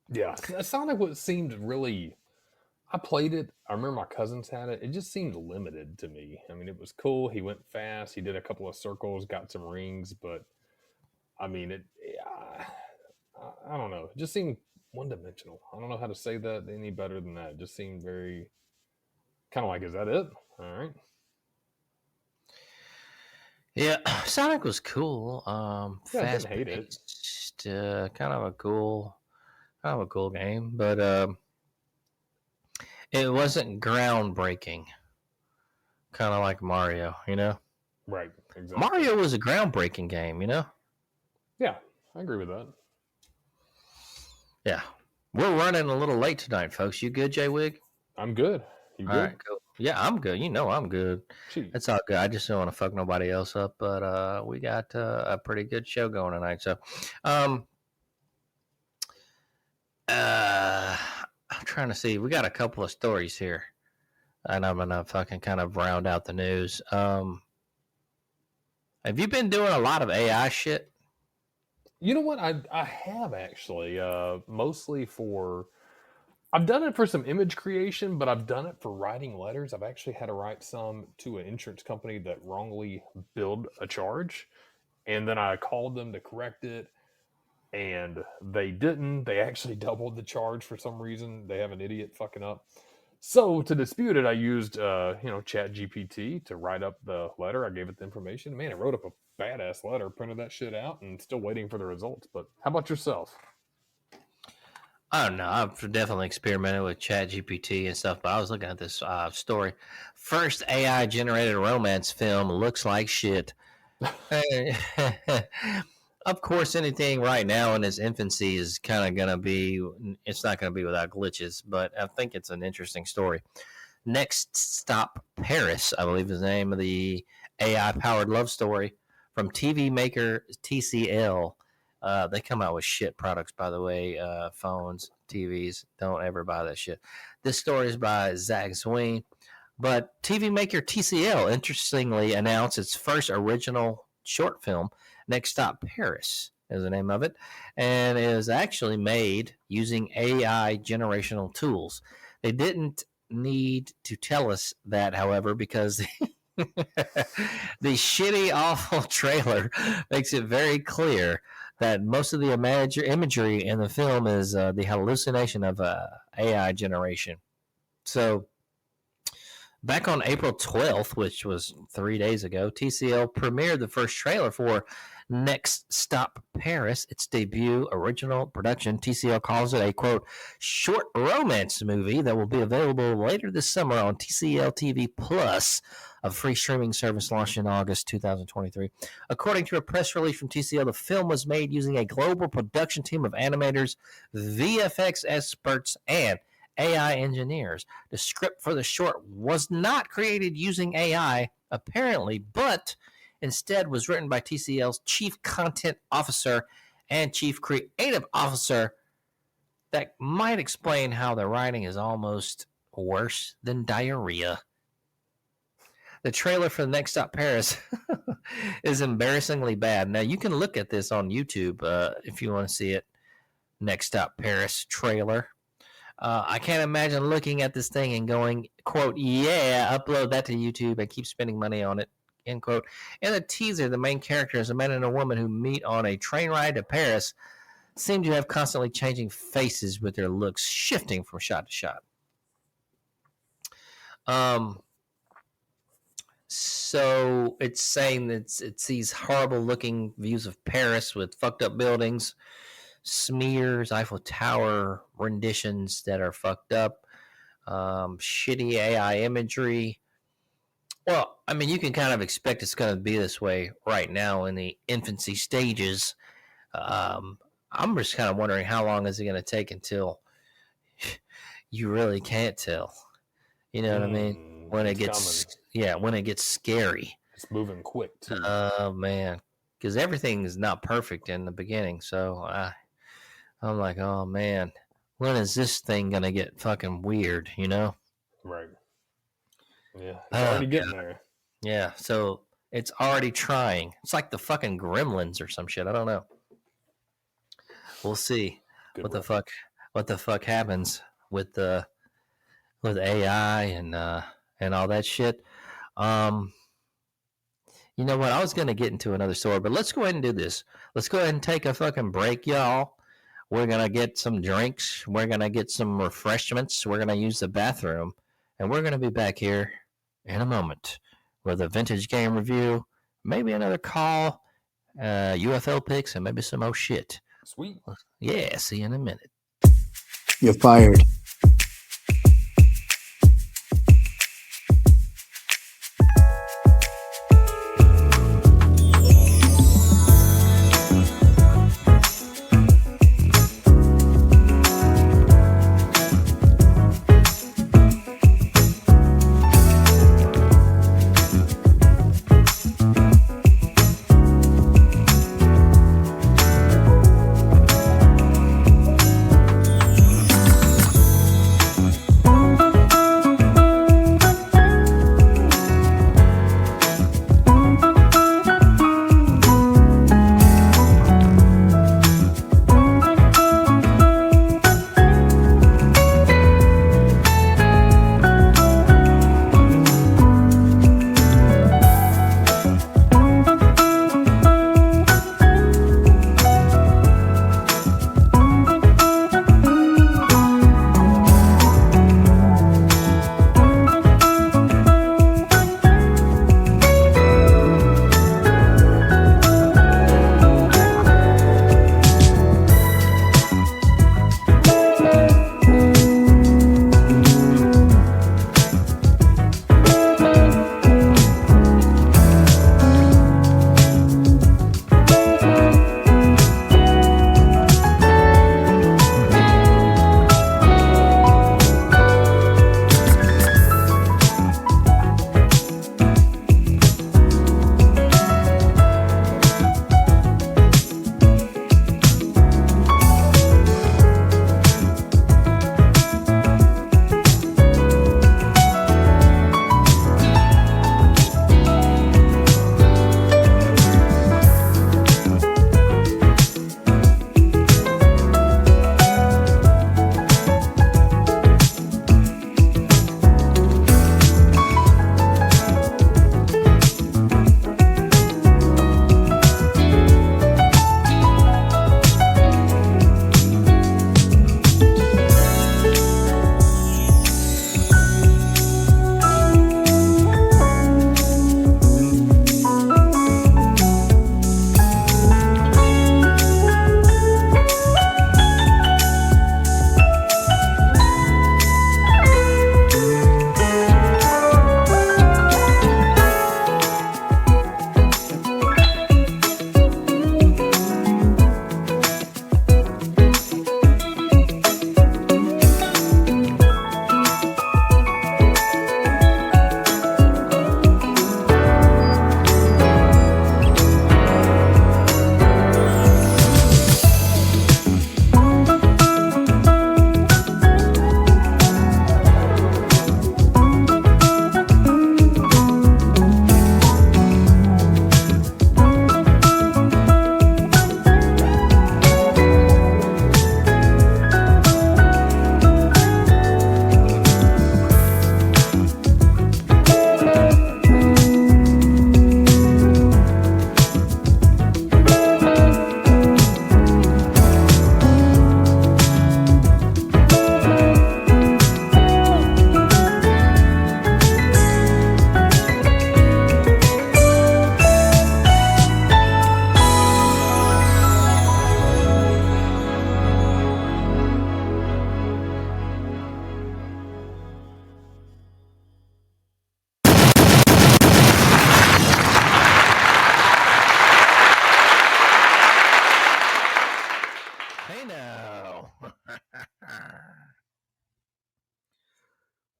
Yeah, Sonic seemed really. I played it. I remember my cousins had it. It just seemed limited to me. I mean, it was cool. He went fast. He did a couple of circles, got some rings, but I mean, I don't know. It just seemed one-dimensional. I don't know how to say that any better than that. It just seemed very kind of like, is that it? All right. Yeah, Sonic was cool. Yeah, I Fast didn't hate it. paced, kind of a cool game, but it wasn't groundbreaking. Kind of like Mario, you know. Right. Exactly. Mario was a groundbreaking game, you know. Yeah, I agree with that. Yeah, we're running a little late tonight, folks. You good, Jay Wig? I'm good. You good? All right, cool. Yeah, I'm good. You know, I'm good. Jeez. It's all good. I just don't want to fuck nobody else up, but we got a pretty good show going tonight. So, I'm trying to see. We got a couple of stories here, and I'm gonna fucking kind of round out the news. Have you been doing a lot of AI shit? You know what? I have actually, mostly for. I've done it for some image creation, but I've done it for writing letters. I've actually had to write some to an insurance company that wrongly billed a charge, and then I called them to correct it, and they didn't. They actually doubled the charge for some reason. They have an idiot fucking up. So to dispute it, I used Chat GPT to write up the letter. I gave it the information. Man, it wrote up a badass letter, printed that shit out, and still waiting for the results. But how about yourself? I don't know. I've definitely experimented with Chat GPT and stuff, but I was looking at this story. First AI generated romance film looks like shit. Of course, anything right now in its infancy is kind of going to be, it's not going to be without glitches, but I think it's an interesting story. Next Stop Paris, I believe is the name of the AI powered love story from TV maker TCL. They come out with shit products, by the way. Phones, TVs. Don't ever buy that shit. This story is by Zach Zween. But TV maker TCL interestingly announced its first original short film, Next Stop Paris is the name of it, and it was actually made using AI generational tools. They didn't need to tell us that, however, because the shitty, awful trailer makes it very clear that most of the imagery in the film is the hallucination of AI generation. So, back on April 12th, which was 3 days ago, TCL premiered the first trailer for Next Stop Paris, its debut original production. TCL calls it a, quote, short romance movie that will be available later this summer on TCL TV Plus, a free streaming service launched in August 2023. According to a press release from TCL, the film was made using a global production team of animators, VFX experts, and AI engineers. The script for the short was not created using AI, apparently, but instead was written by TCL's Chief Content Officer and Chief Creative Officer. That might explain how the writing is almost worse than diarrhea. The trailer for Next Stop Paris is embarrassingly bad. Now, you can look at this on YouTube if you want to see it. Next Stop Paris trailer. I can't imagine looking at this thing and going, quote, yeah, upload that to YouTube and keep spending money on it, end quote. In the teaser, the main character is a man and a woman who meet on a train ride to Paris, seem to have constantly changing faces with their looks shifting from shot to shot. So it's saying that it's these horrible looking views of Paris with fucked up buildings, smears, Eiffel Tower renditions that are fucked up, shitty AI imagery. Well, I mean, you can kind of expect it's going to be this way right now in the infancy stages. I'm just kind of wondering how long is it going to take until you really can't tell. You know what I mean? When it gets when it gets scary. It's moving quick too. Oh man, because everything is not perfect in the beginning. So I'm like, oh man, when is this thing gonna get fucking weird? You know? Right. Yeah, it's already getting there. Yeah, so it's already trying. It's like the fucking Gremlins or some shit. I don't know. We'll see what the fuck happens with AI and all that shit. You know what? I was gonna get into another story, but let's go ahead and do this. Let's go ahead and take a fucking break, y'all. We're gonna get some drinks. We're gonna get some refreshments. We're gonna use the bathroom, and we're gonna be back here in a moment with a vintage game review, maybe another call, UFL picks, and maybe some shit. Sweet. Yeah, see you in a minute. You're fired.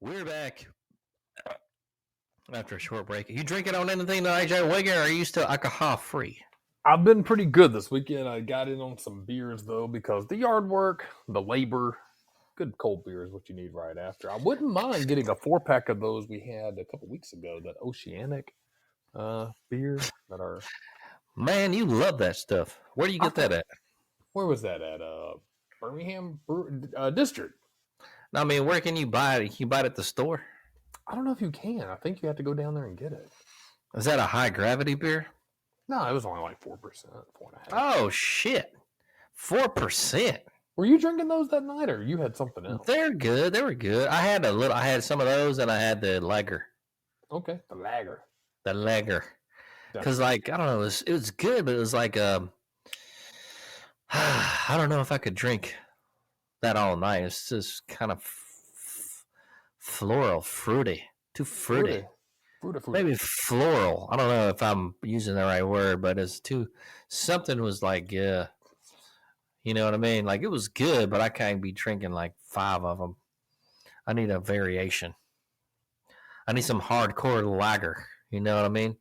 We're back after a short break. You drinking on anything tonight, Jay Wigan, or are you still alcohol free? I've been pretty good this weekend. I got in on some beers, though, because the yard work, the labor, good cold beer is what you need right after. I wouldn't mind getting a 4-pack of those we had a couple weeks ago, that Oceanic beer that are... Man, you love that stuff. Where do you get that at? Where was that at? Birmingham District. I mean, where can you buy it? Can you buy it at the store? I don't know if you can. I think you have to go down there and get it. Is that a high gravity beer? No, it was only like 4%, 4.5%. Oh, shit. 4%. Were you drinking those that night, or you had something else? They're good. They were good. I had some of those, and I had the lager. Okay, the lager. The lager. Because, like, I don't know, it was good, but it was like, I don't know if I could drink that all night. It's just kind of floral, fruity. Too fruity. Fruity. Maybe floral. I don't know if I'm using the right word, but it's too, something was like, you know what I mean? Like, it was good, but I can't be drinking like 5 of them. I need a variation. I need some hardcore lager. You know what I mean?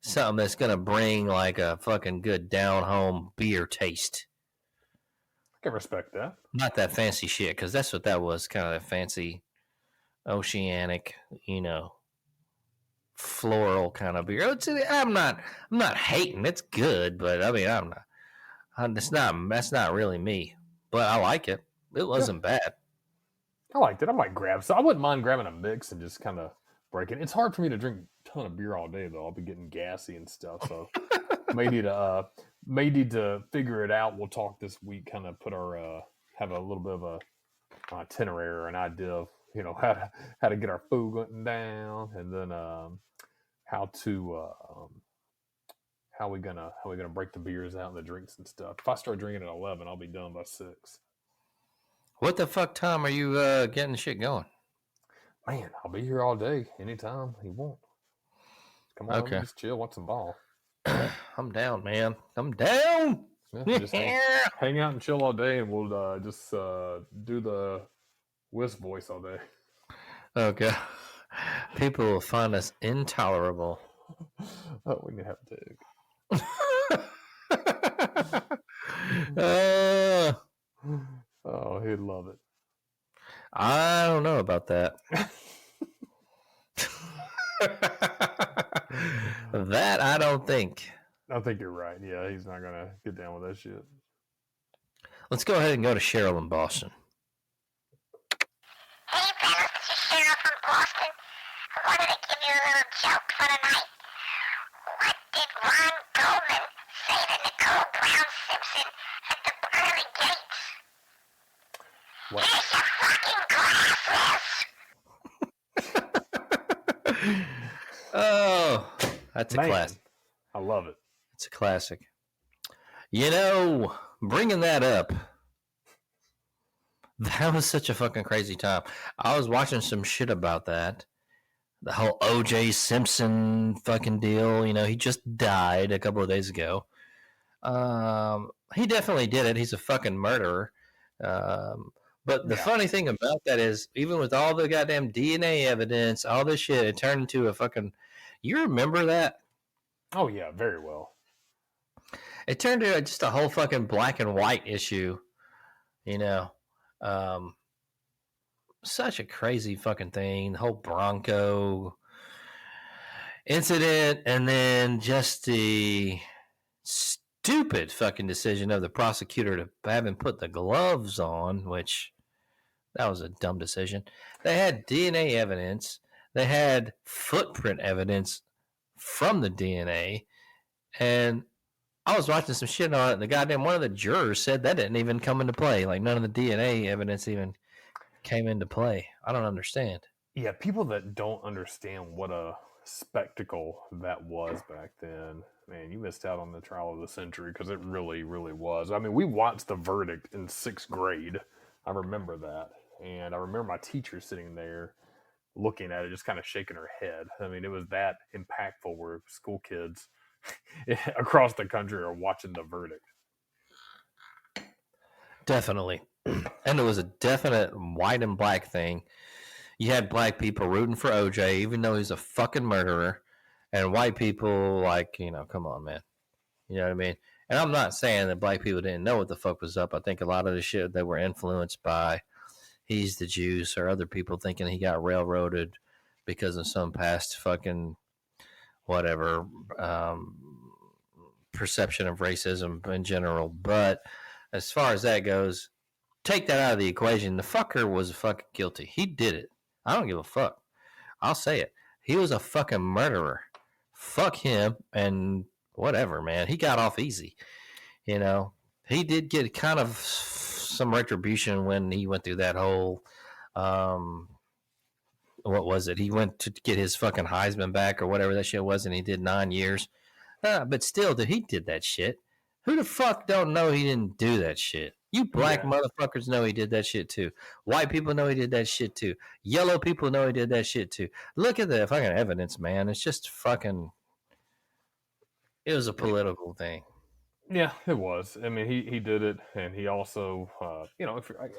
Something that's going to bring like a fucking good down home beer taste. I can respect that. Not that fancy shit, because that's what that was, kind of a fancy Oceanic, floral kind of beer. I'm not hating. It's good, but I mean, that's not really me. But I like it. It wasn't bad. I liked it. I might grab so I wouldn't mind grabbing a mix and just kind of break it. It's hard for me to drink a ton of beer all day, though. I'll be getting gassy and stuff. So may need to figure it out. We'll talk this week, kind of put our have a little bit of a itinerary or an idea of how to get our food going down, and then how we gonna break the beers out and the drinks and stuff. If I start drinking at 11, I'll be done by 6. What the fuck time are you getting shit going? Man, I'll be here all day, anytime you want. Come on, okay. Just chill, watch some ball. I'm down, man. I'm down. Yeah, just hang out and chill all day, and we'll just do the Whis voice all day. Okay. People will find us intolerable. Oh, we can have a dig. Oh, he'd love it. I don't know about that. That I don't think. I think you're right. Yeah, he's not going to get down with that shit. Let's go ahead and go to Cheryl in Boston. Hey, fellas, this is Cheryl from Boston. I wanted to give you a little joke for tonight. What did Ron Goldman say to Nicole Brown Simpson at the pearly gates? What? Here's your fucking glasses! Oh, that's a classic. I love it. It's a classic. Bringing that up, that was such a fucking crazy time. I was watching some shit about that. The whole O.J. Simpson fucking deal. He just died a couple of days ago. He definitely did it. He's a fucking murderer. But the funny thing about that is, even with all the goddamn DNA evidence, all this shit, it turned into a fucking... You remember that? Oh, yeah, very well. It turned into just a whole fucking black and white issue. Such a crazy fucking thing. The whole Bronco incident, and then just the stupid fucking decision of the prosecutor to have him put the gloves on, which that was a dumb decision. They had DNA evidence. They had footprint evidence from the DNA, and I was watching some shit on it, and the goddamn one of the jurors said that didn't even come into play. Like, none of the DNA evidence even came into play. I don't understand. Yeah, people that don't understand what a spectacle that was back then, man, you missed out on the trial of the century, because it really, really was. I mean, we watched the verdict in 6th grade. I remember that. And I remember my teacher sitting there looking at it, just kind of shaking her head. I mean, it was that impactful, where school kids across the country are watching the verdict. Definitely. And it was a definite white and black thing. you had black people rooting for OJ, even though he's a fucking murderer, and white people like, come on, man. You know what I mean? And I'm not saying that black people didn't know what the fuck was up. I think a lot of the shit they were influenced by he's the juice or other people thinking he got railroaded because of some past fucking whatever perception of racism in general. But as far as that goes, take that out of the equation. The fucker was fucking guilty. He did it. I don't give a fuck. I'll say it. He was a fucking murderer. Fuck him and whatever, man. He got off easy. He did get kind of some retribution when he went through that whole what was it? He went to get his fucking Heisman back or whatever that shit was, and he did 9 years. But still, he did that shit. Who the fuck don't know he didn't do that shit? You black motherfuckers know he did that shit too. White people know he did that shit too. Yellow people know he did that shit too. Look at the fucking evidence, man. It's just fucking. It was a political thing. Yeah, it was. I mean, he did it, and he also,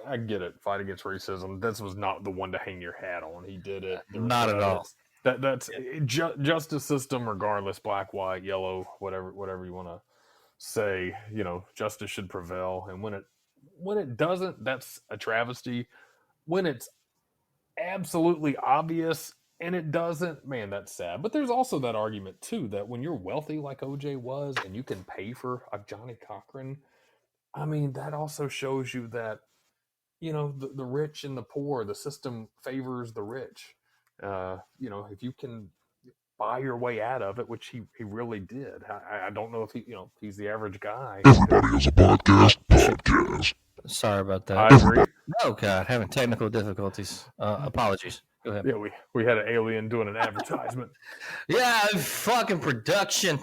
I get it. Fight against racism. This was not the one to hang your hat on. He did it. Not at all. That's justice system, regardless, black, white, yellow, whatever you want to say. Justice should prevail, and when it doesn't, that's a travesty. When it's absolutely obvious and it doesn't, man, that's sad. But there's also that argument too that when you're wealthy like OJ was and you can pay for a Johnny Cochran, I mean, that also shows you that the rich and the poor, the system favors the rich. If you can buy your way out of it, which he really did. I don't know if he's the average guy. Everybody has a podcast. Sorry about that. I agree. Oh God, having technical difficulties. Apologies. Go ahead. Yeah, we had an alien doing an advertisement. Yeah, fucking production.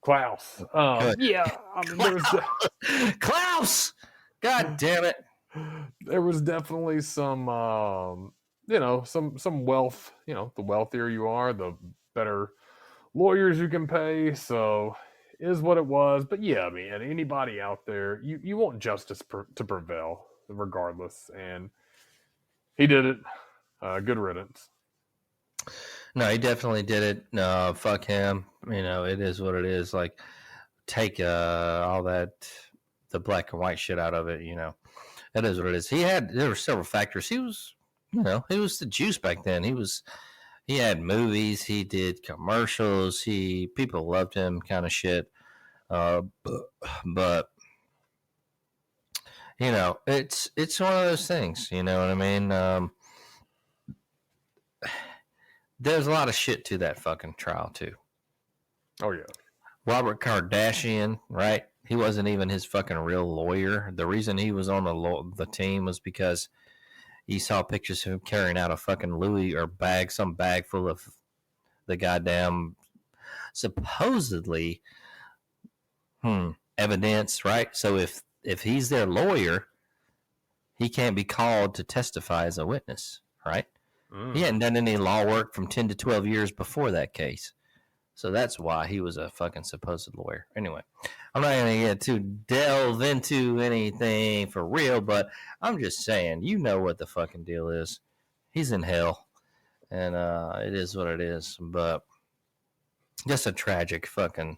Klaus. Yeah, I mean, there was Klaus. God damn it. There was definitely some, some wealth. The wealthier you are, the better lawyers you can pay. So, is what it was. But yeah, I mean, anybody out there, you want justice to prevail, regardless. And he did it. Good riddance. No, he definitely did it. No, fuck him. It is what it is. Like, take all that, the black and white shit out of it. It is what it is. There were several factors. He was, he was the juice back then. He had movies. He did commercials. People loved him, kind of shit. But it's one of those things. You know what I mean? There's a lot of shit to that fucking trial too. Oh yeah. Robert Kardashian, right? He wasn't even his fucking real lawyer. The reason he was on the team was because he saw pictures of him carrying out a fucking Louis or some bag full of the goddamn supposedly evidence, right? So if he's their lawyer, he can't be called to testify as a witness, right? He hadn't done any law work from 10 to 12 years before that case. So that's why he was a fucking supposed lawyer. Anyway, I'm not going to get to delve into anything for real, but I'm just saying, what the fucking deal is. He's in hell, and it is what it is. But just a tragic fucking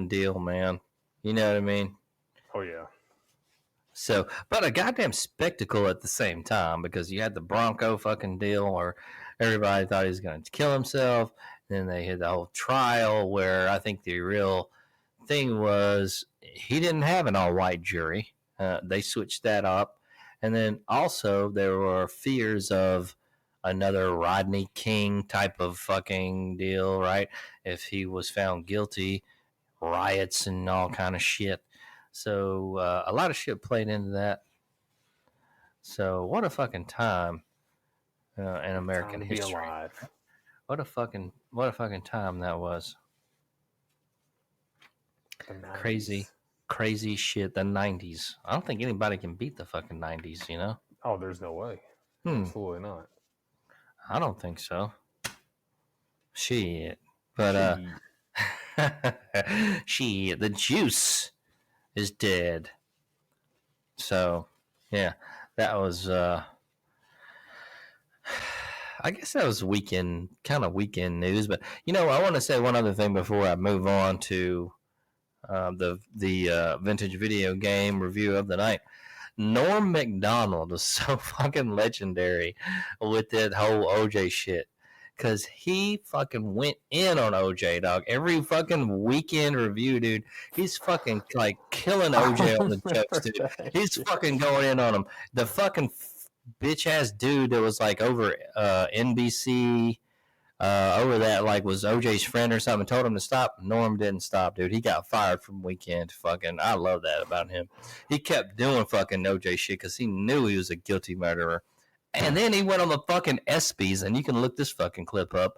deal, man. You know what I mean? Oh, yeah. So, but a goddamn spectacle at the same time, because you had the Bronco fucking deal where everybody thought he was going to kill himself. Then they had the whole trial where I think the real thing was he didn't have an all-white jury. They switched that up. And then also there were fears of another Rodney King type of fucking deal, right? If he was found guilty, riots and all kind of shit. So a lot of shit played into that. So what a fucking time in American history. What a fucking time that was. Crazy shit. The 90s. I don't think anybody can beat the fucking 90s, Oh, there's no way. Absolutely not. I don't think so. Shit. But the juice is dead. So, yeah. That was, I guess that was weekend news. But I want to say one other thing before I move on to the vintage video game review of the night. Norm Macdonald is so fucking legendary with that whole OJ shit. Because he fucking went in on OJ, dog. Every fucking weekend review, dude. He's fucking like killing OJ on the jokes, dude. He's fucking going in on him. The fucking bitch ass dude that was like over NBC, over that, like was OJ's friend or something, told him to stop. Norm didn't stop, dude. He got fired from weekend. Fucking, I love that about him. He kept doing fucking OJ shit because he knew he was a guilty murderer. And then he went on the fucking ESPYs, and you can look this fucking clip up.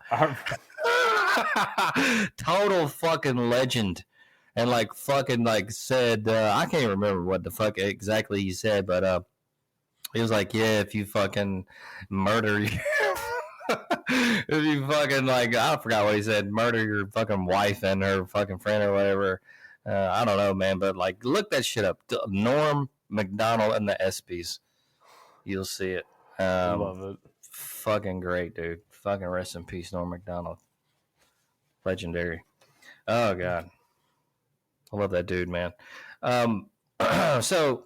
Total fucking legend. And like fucking like said, I can't remember what the fuck exactly he said, but he was like, yeah, if you fucking murder if you fucking like, I forgot what he said, murder your fucking wife and her fucking friend or whatever. I don't know, man, but like look that shit up. Norm Macdonald and the ESPYs. You'll see it. Love it. Fucking great, dude. Fucking rest in peace, Norm Macdonald. Legendary. Oh god, I love that dude, man. So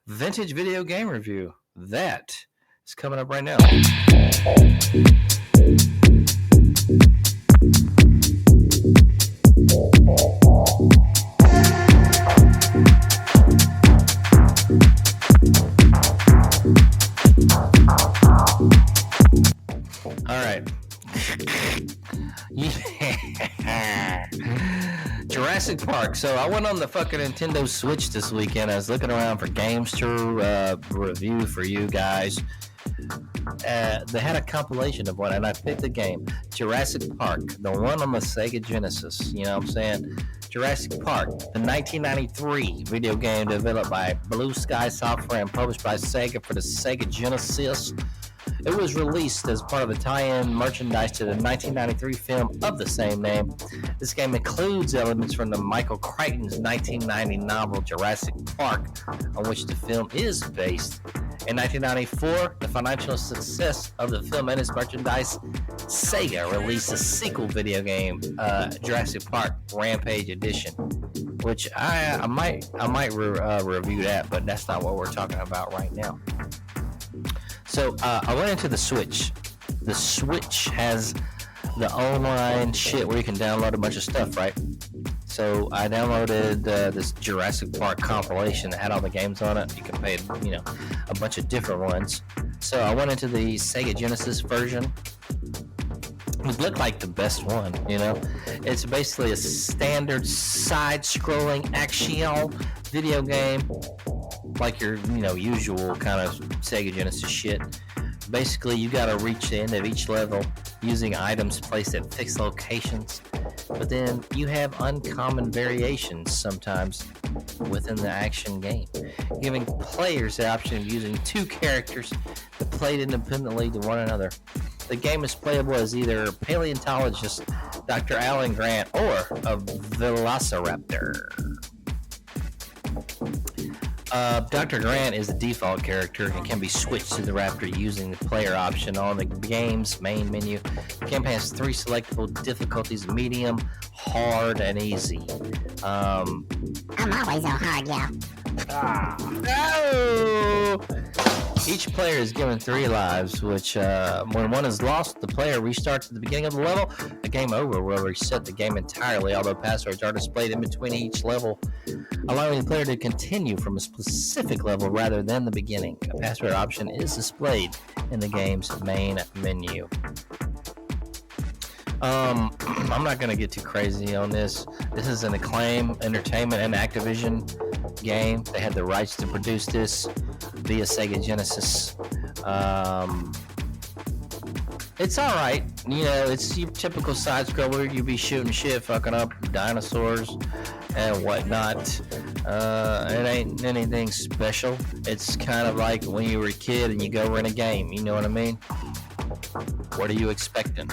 vintage video game review that is coming up right now. All right. Jurassic Park. So I went on the fucking Nintendo Switch this weekend. I was looking around for games to review for you guys. They had a compilation of one, and I picked the game Jurassic Park, the one on the Sega Genesis. You know what I'm saying? Jurassic Park, the 1993 video game developed by Blue Sky Software and published by Sega for the Sega Genesis. It was released as part of a tie-in merchandise to the 1993 film of the same name. This game includes elements from the Michael Crichton's 1990 novel Jurassic Park, on which the film is based. In 1994, the financial success of the film and its merchandise, Sega released a sequel video game, Jurassic Park Rampage Edition, which I might review that, but that's not what we're talking about right now. So I went into the Switch. The Switch has the online shit where you can download a bunch of stuff, right? So I downloaded this Jurassic Park compilation that had all the games on it. You can pay, a bunch of different ones. So I went into the Sega Genesis version. It looked like the best one, It's basically a standard side-scrolling action video game, like your, usual kind of Sega Genesis shit. Basically, you got to reach the end of each level using items placed at fixed locations, but then you have uncommon variations sometimes within the action game, giving players the option of using two characters that played independently to one another. The game is playable as either paleontologist Dr. Alan Grant or a velociraptor. Dr. Grant is the default character and can be switched to the Raptor using the player option on the game's main menu. The game has 3 selectable difficulties: medium, hard, and easy. I'm always on hard, yeah. No! Each player is given 3 lives, which when one is lost, the player restarts at the beginning of the level. The game over will reset the game entirely, although passwords are displayed in between each level, allowing the player to continue from a specific level rather than the beginning. A password option is displayed in the game's main menu. I'm not going to get too crazy on this. This is an Acclaim Entertainment and Activision game. They had the rights to produce this via Sega Genesis. It's all right. It's your typical side scroller. You be shooting shit, fucking up dinosaurs and whatnot. It ain't anything special. It's kind of like when you were a kid and you go rent a game. You know what I mean? What are you expecting?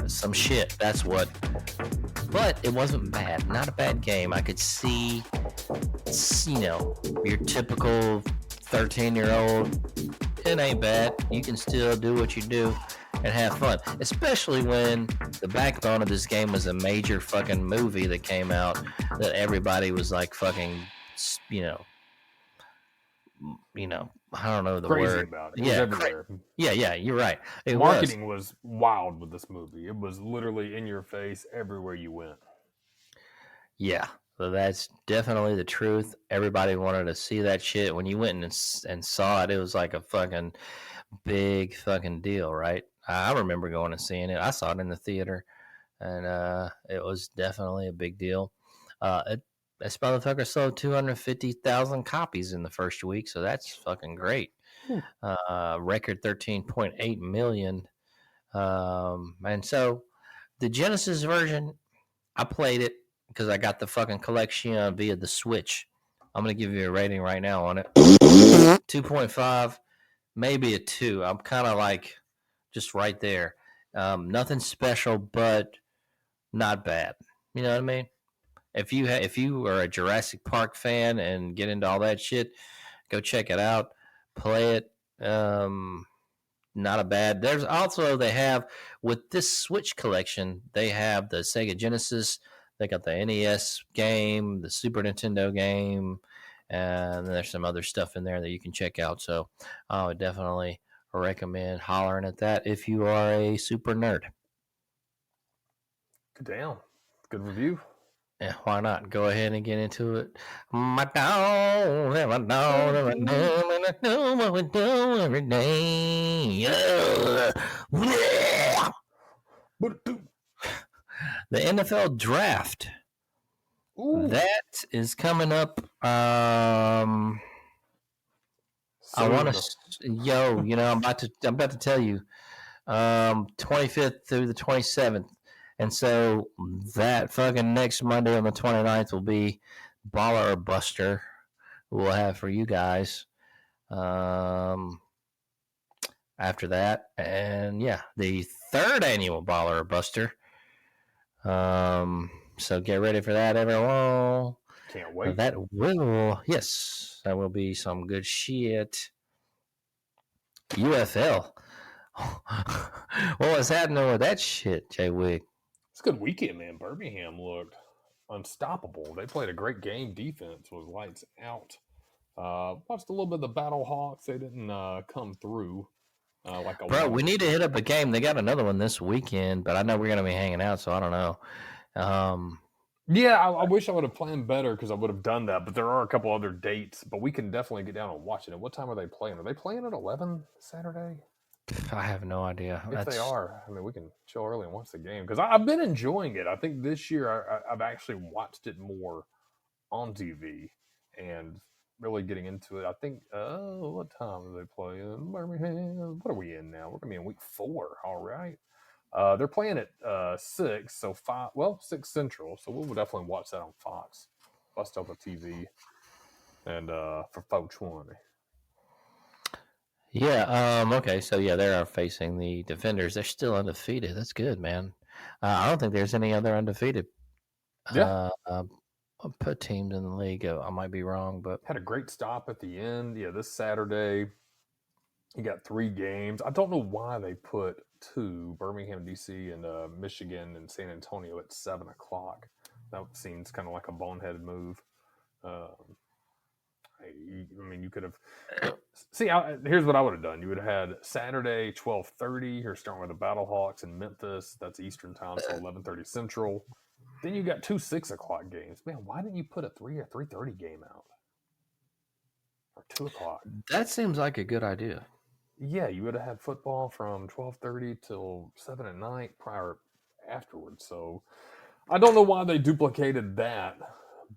Some shit. That's what but it wasn't bad. Not a bad game. I could see, your typical 13-year-old. It ain't bad. You can still do what you do and have fun, especially when the backbone of this game was a major fucking movie that came out that everybody was like fucking, I don't know the Crazy word. about it. It was everywhere. Yeah, you're right. Marketing was wild with this movie. It was literally in your face everywhere you went. Yeah, so that's definitely the truth. Everybody wanted to see that shit. When you went and saw it, it was like a fucking big fucking deal, right? I remember going and seeing it. I saw it in the theater, and it was definitely a big deal. This motherfucker sold 250,000 copies in the first week, so that's fucking great. Record 13.8 million. And so the Genesis version, I played it because I got the fucking collection via the Switch. I'm going to give you a rating right now on it. 2.5, maybe a 2. I'm kind of like just right there. Nothing special, but not bad. You know what I mean? If you are a Jurassic Park fan and get into all that shit, go check it out. Play it. Not a bad. There's also, they have with this Switch collection, they have the Sega Genesis. They got the NES game, the Super Nintendo game, and there's some other stuff in there that you can check out. So I would definitely recommend hollering at that if you are a super nerd. Good damn. Good review. Yeah, why not? Go ahead and get into it. My dog, my dog, my dog, and I know what we do every day. The NFL draft. Ooh. That is coming up. I want to, I'm about to tell you, 25th through the 27th. And so that fucking next Monday on the 29th will be Baller or Buster we'll have for you guys. After that. And yeah, the 3rd annual Baller or Buster. So get ready for that, everyone. Can't wait. That will be some good shit. UFL. What was happening with that shit, Jay Wig? It's a good weekend, man. Birmingham looked unstoppable. They played a great game. Defense was lights out. Watched a little bit of the Battle Hawks. They didn't come through. Bro, we need to hit up a game. They got another one this weekend, but I know we're going to be hanging out, so I don't know. Yeah, I wish I would have planned better because I would have done that, but there are a couple other dates, but we can definitely get down and watch it. What time are they playing? Are they playing at 11 Saturday? I have no idea. If they are, I mean, we can chill early and watch the game because I've been enjoying it. I think this year I've actually watched it more on TV and really getting into it. I think, what time do they play in Birmingham? What are we in now? We're going to be in week 4, all right. They're playing at 6, so 6 Central. So we'll definitely watch that on Fox. Bust up the TV and for 420. Yeah. Okay. So yeah, they are facing the Defenders. They're still undefeated. That's good, man. I don't think there's any other undefeated put teams in the league. I might be wrong, but had a great stop at the end. Yeah, this Saturday you got 3 games. I don't know why they put 2, Birmingham, DC, and Michigan and San Antonio at 7 o'clock. That seems kind of like a boneheaded move. I mean, you could have. See, here's what I would have done. You would have had Saturday 12:30. You're starting with the Battle Hawks in Memphis. That's Eastern time, so 11:30 Central. Then you got 2 6 o'clock games. Man, why didn't you put a 3:30 game out or 2 o'clock? That seems like a good idea. Yeah, you would have had football from 12:30 till 7 at night afterwards. So I don't know why they duplicated that,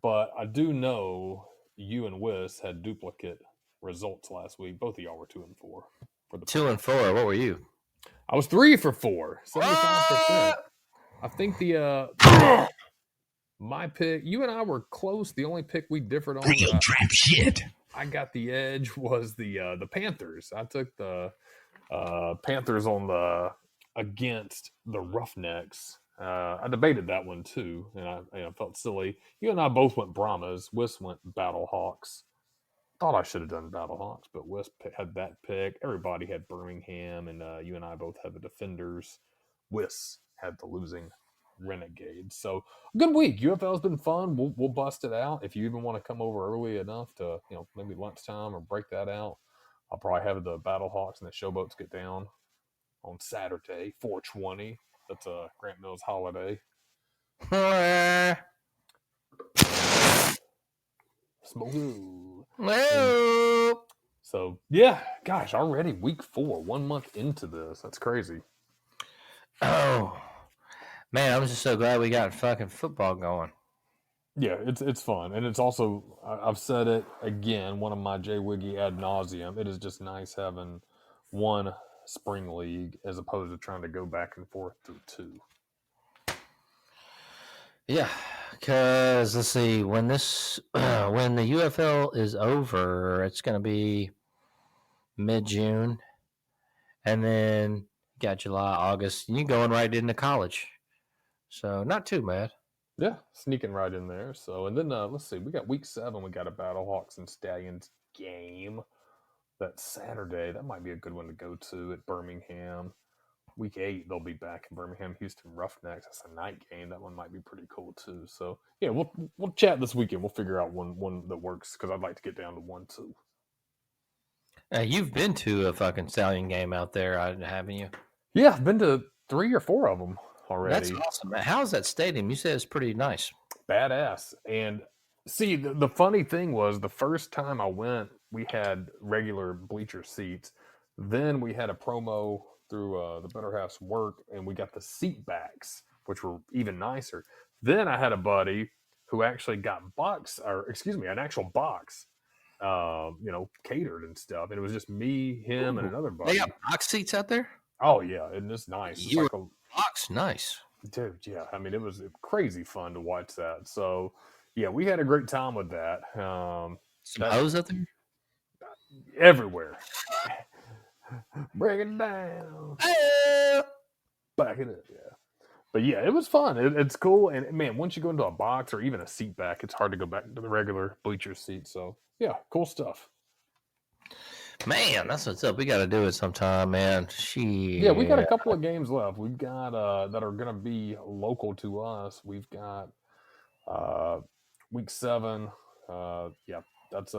but I do know you and Whis had duplicate results last week. Both of y'all were 2 and 4 for the 2 and 4. What were you? I was 3 for 4, 75%. I think my pick. You and I were close. The only pick we differed on. Real trap shit. I got the edge. Was the Panthers. I took the Panthers on against the Roughnecks. I debated that one too, and I felt silly. You and I both went Brahmas. Whis went Battlehawks. Thought I should have done Battlehawks, but Whis had that pick. Everybody had Birmingham, and you and I both had the Defenders. Whis had the losing Renegades. So good week. UFL's been fun. We'll bust it out. If you even want to come over early enough to maybe lunchtime or break that out, I'll probably have the Battlehawks and the Showboats get down on Saturday, 4/20. That's a Grant Mills holiday. Smoke. So yeah, gosh, already week 4, 1 month into this. That's crazy. Oh man, I'm just so glad we got fucking football going. Yeah, it's fun, and it's also I've said it again. One of my Jay Wiggy ad nauseum. It is just nice having one spring league as opposed to trying to go back and forth through 2. Yeah, because let's see, when the UFL is over, it's going to be mid-June, and then you got July, August, and you're going right into college. So not too bad. Yeah, sneaking right in there. So, and then let's see, we got week 7. We got a Battlehawks and Stallions game. That Saturday. That might be a good one to go to at Birmingham. Week 8, they'll be back in Birmingham. Houston Roughnecks. That's a night game. That one might be pretty cool too. So yeah, we'll chat this weekend. We'll figure out one that works because I'd like to get down to 1 too. You've been to a fucking Stallion game out there, haven't you? Yeah, I've been to 3 or 4 of them already. That's awesome. How's that stadium? You said it's pretty nice. Badass. And see, the funny thing was the first time I went, we had regular bleacher seats. Then we had a promo through the Better Half's work, and we got the seat backs, which were even nicer. Then I had a buddy who actually got an actual box, catered and stuff. And it was just me, him, and another buddy. They got box seats out there? Oh, yeah. And it's nice. It's like box, nice. Dude, yeah. I mean, it was crazy fun to watch that. So, yeah, we had a great time with that. Some hoes out there? Everywhere. Break it down. Back it up, yeah. But yeah, it was fun. It's cool. And man, once you go into a box or even a seat back, it's hard to go back to the regular bleacher seat. So yeah, cool stuff. Man, that's what's up. We got to do it sometime, man. Yeah, we got a couple of games left. We've got that are going to be local to us. We've got week 7. That's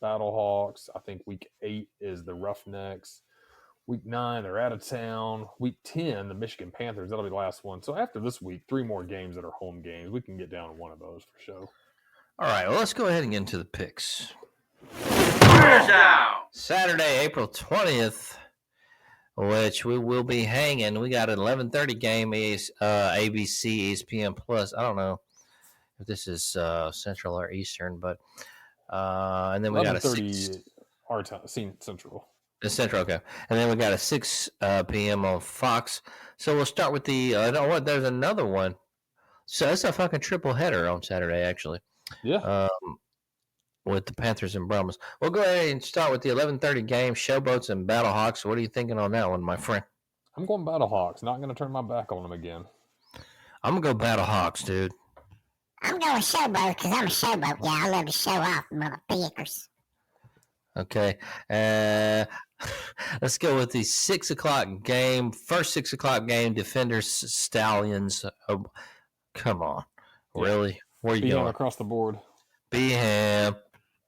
Battlehawks. I think week 8 is the Roughnecks. Week 9, they're out of town. Week 10, the Michigan Panthers. That'll be the last one. So after this week, 3 more games that are home games. We can get down to one of those for sure. All right, well, let's go ahead and get into the picks. Saturday, April 20th, which we will be hanging. We got an 11:30 game, ABC, ESPN Plus. I don't know if this is Central or Eastern, but and then we got a 6 our time, Central. The Central, okay. And then we got a 6 p.m. on Fox. So we'll start with there's another one. So it's a fucking triple header on Saturday, actually. Yeah. With the Panthers and Brahmas. We'll go ahead and start with the 11:30 game, Showboats and Battlehawks. What are you thinking on that one, my friend? I'm going Battlehawks. Not going to turn my back on them again. I'm going to go Battlehawks, dude. I'm going Showboat because I'm a showboat. Yeah, I love to show off, motherfuckers. Okay. Let's go with the 6 o'clock game. First 6 o'clock game, Defenders, Stallions. Oh, come on. Really? Where are you going? Across the board. Beham.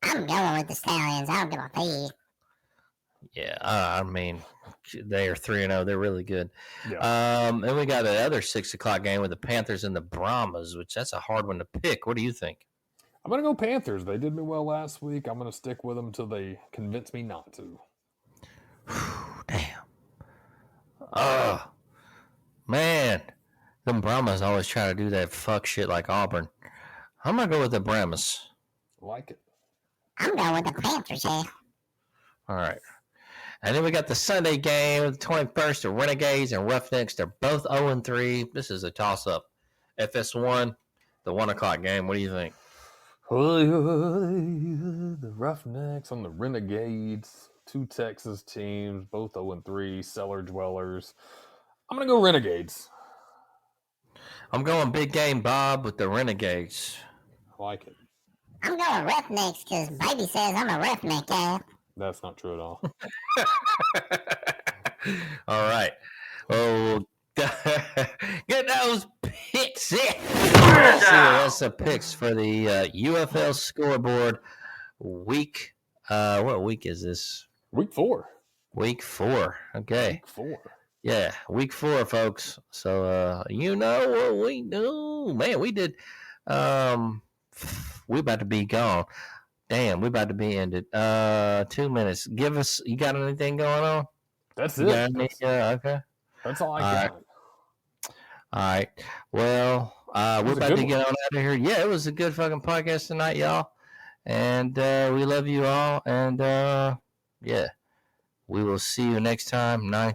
I'm going with the Stallions. I don't give a fuck. Yeah, I mean, they are 3-0. They're really good. Yeah. And we got another 6 o'clock game with the Panthers and the Brahmas, which that's a hard one to pick. What do you think? I'm going to go Panthers. They did me well last week. I'm going to stick with them until they convince me not to. Damn. Man. Them Brahmas always try to do that fuck shit like Auburn. I'm going to go with the Brahmas. Like it. I'm going with the Panthers, yeah. All right. And then we got the Sunday game, the 21st, the Renegades and Roughnecks. They're both 0-3. This is a toss-up. FS1, the 1 o'clock game. What do you think? The Roughnecks on the Renegades. 2 Texas teams, both 0-3, cellar dwellers. I'm going to go Renegades. I'm going Big Game Bob with the Renegades. I like it. I'm going Roughnecks because baby says I'm a roughneck, yeah. That's not true at all. All right. Oh, get those picks in. That's the picks for the UFL scoreboard week. What week is this? Week 4. Week 4. Okay. Week 4. Yeah, week 4, folks. So you know what we do. Man, we did we about to be gone. Damn, we about to be ended. 2 minutes. Give us, you got anything going on? That's You it. got any, okay. That's all I got. All right. Well, we're about to get on out of here. Yeah, it was a good fucking podcast tonight, y'all. And we love you all. And yeah, we will see you next time. 9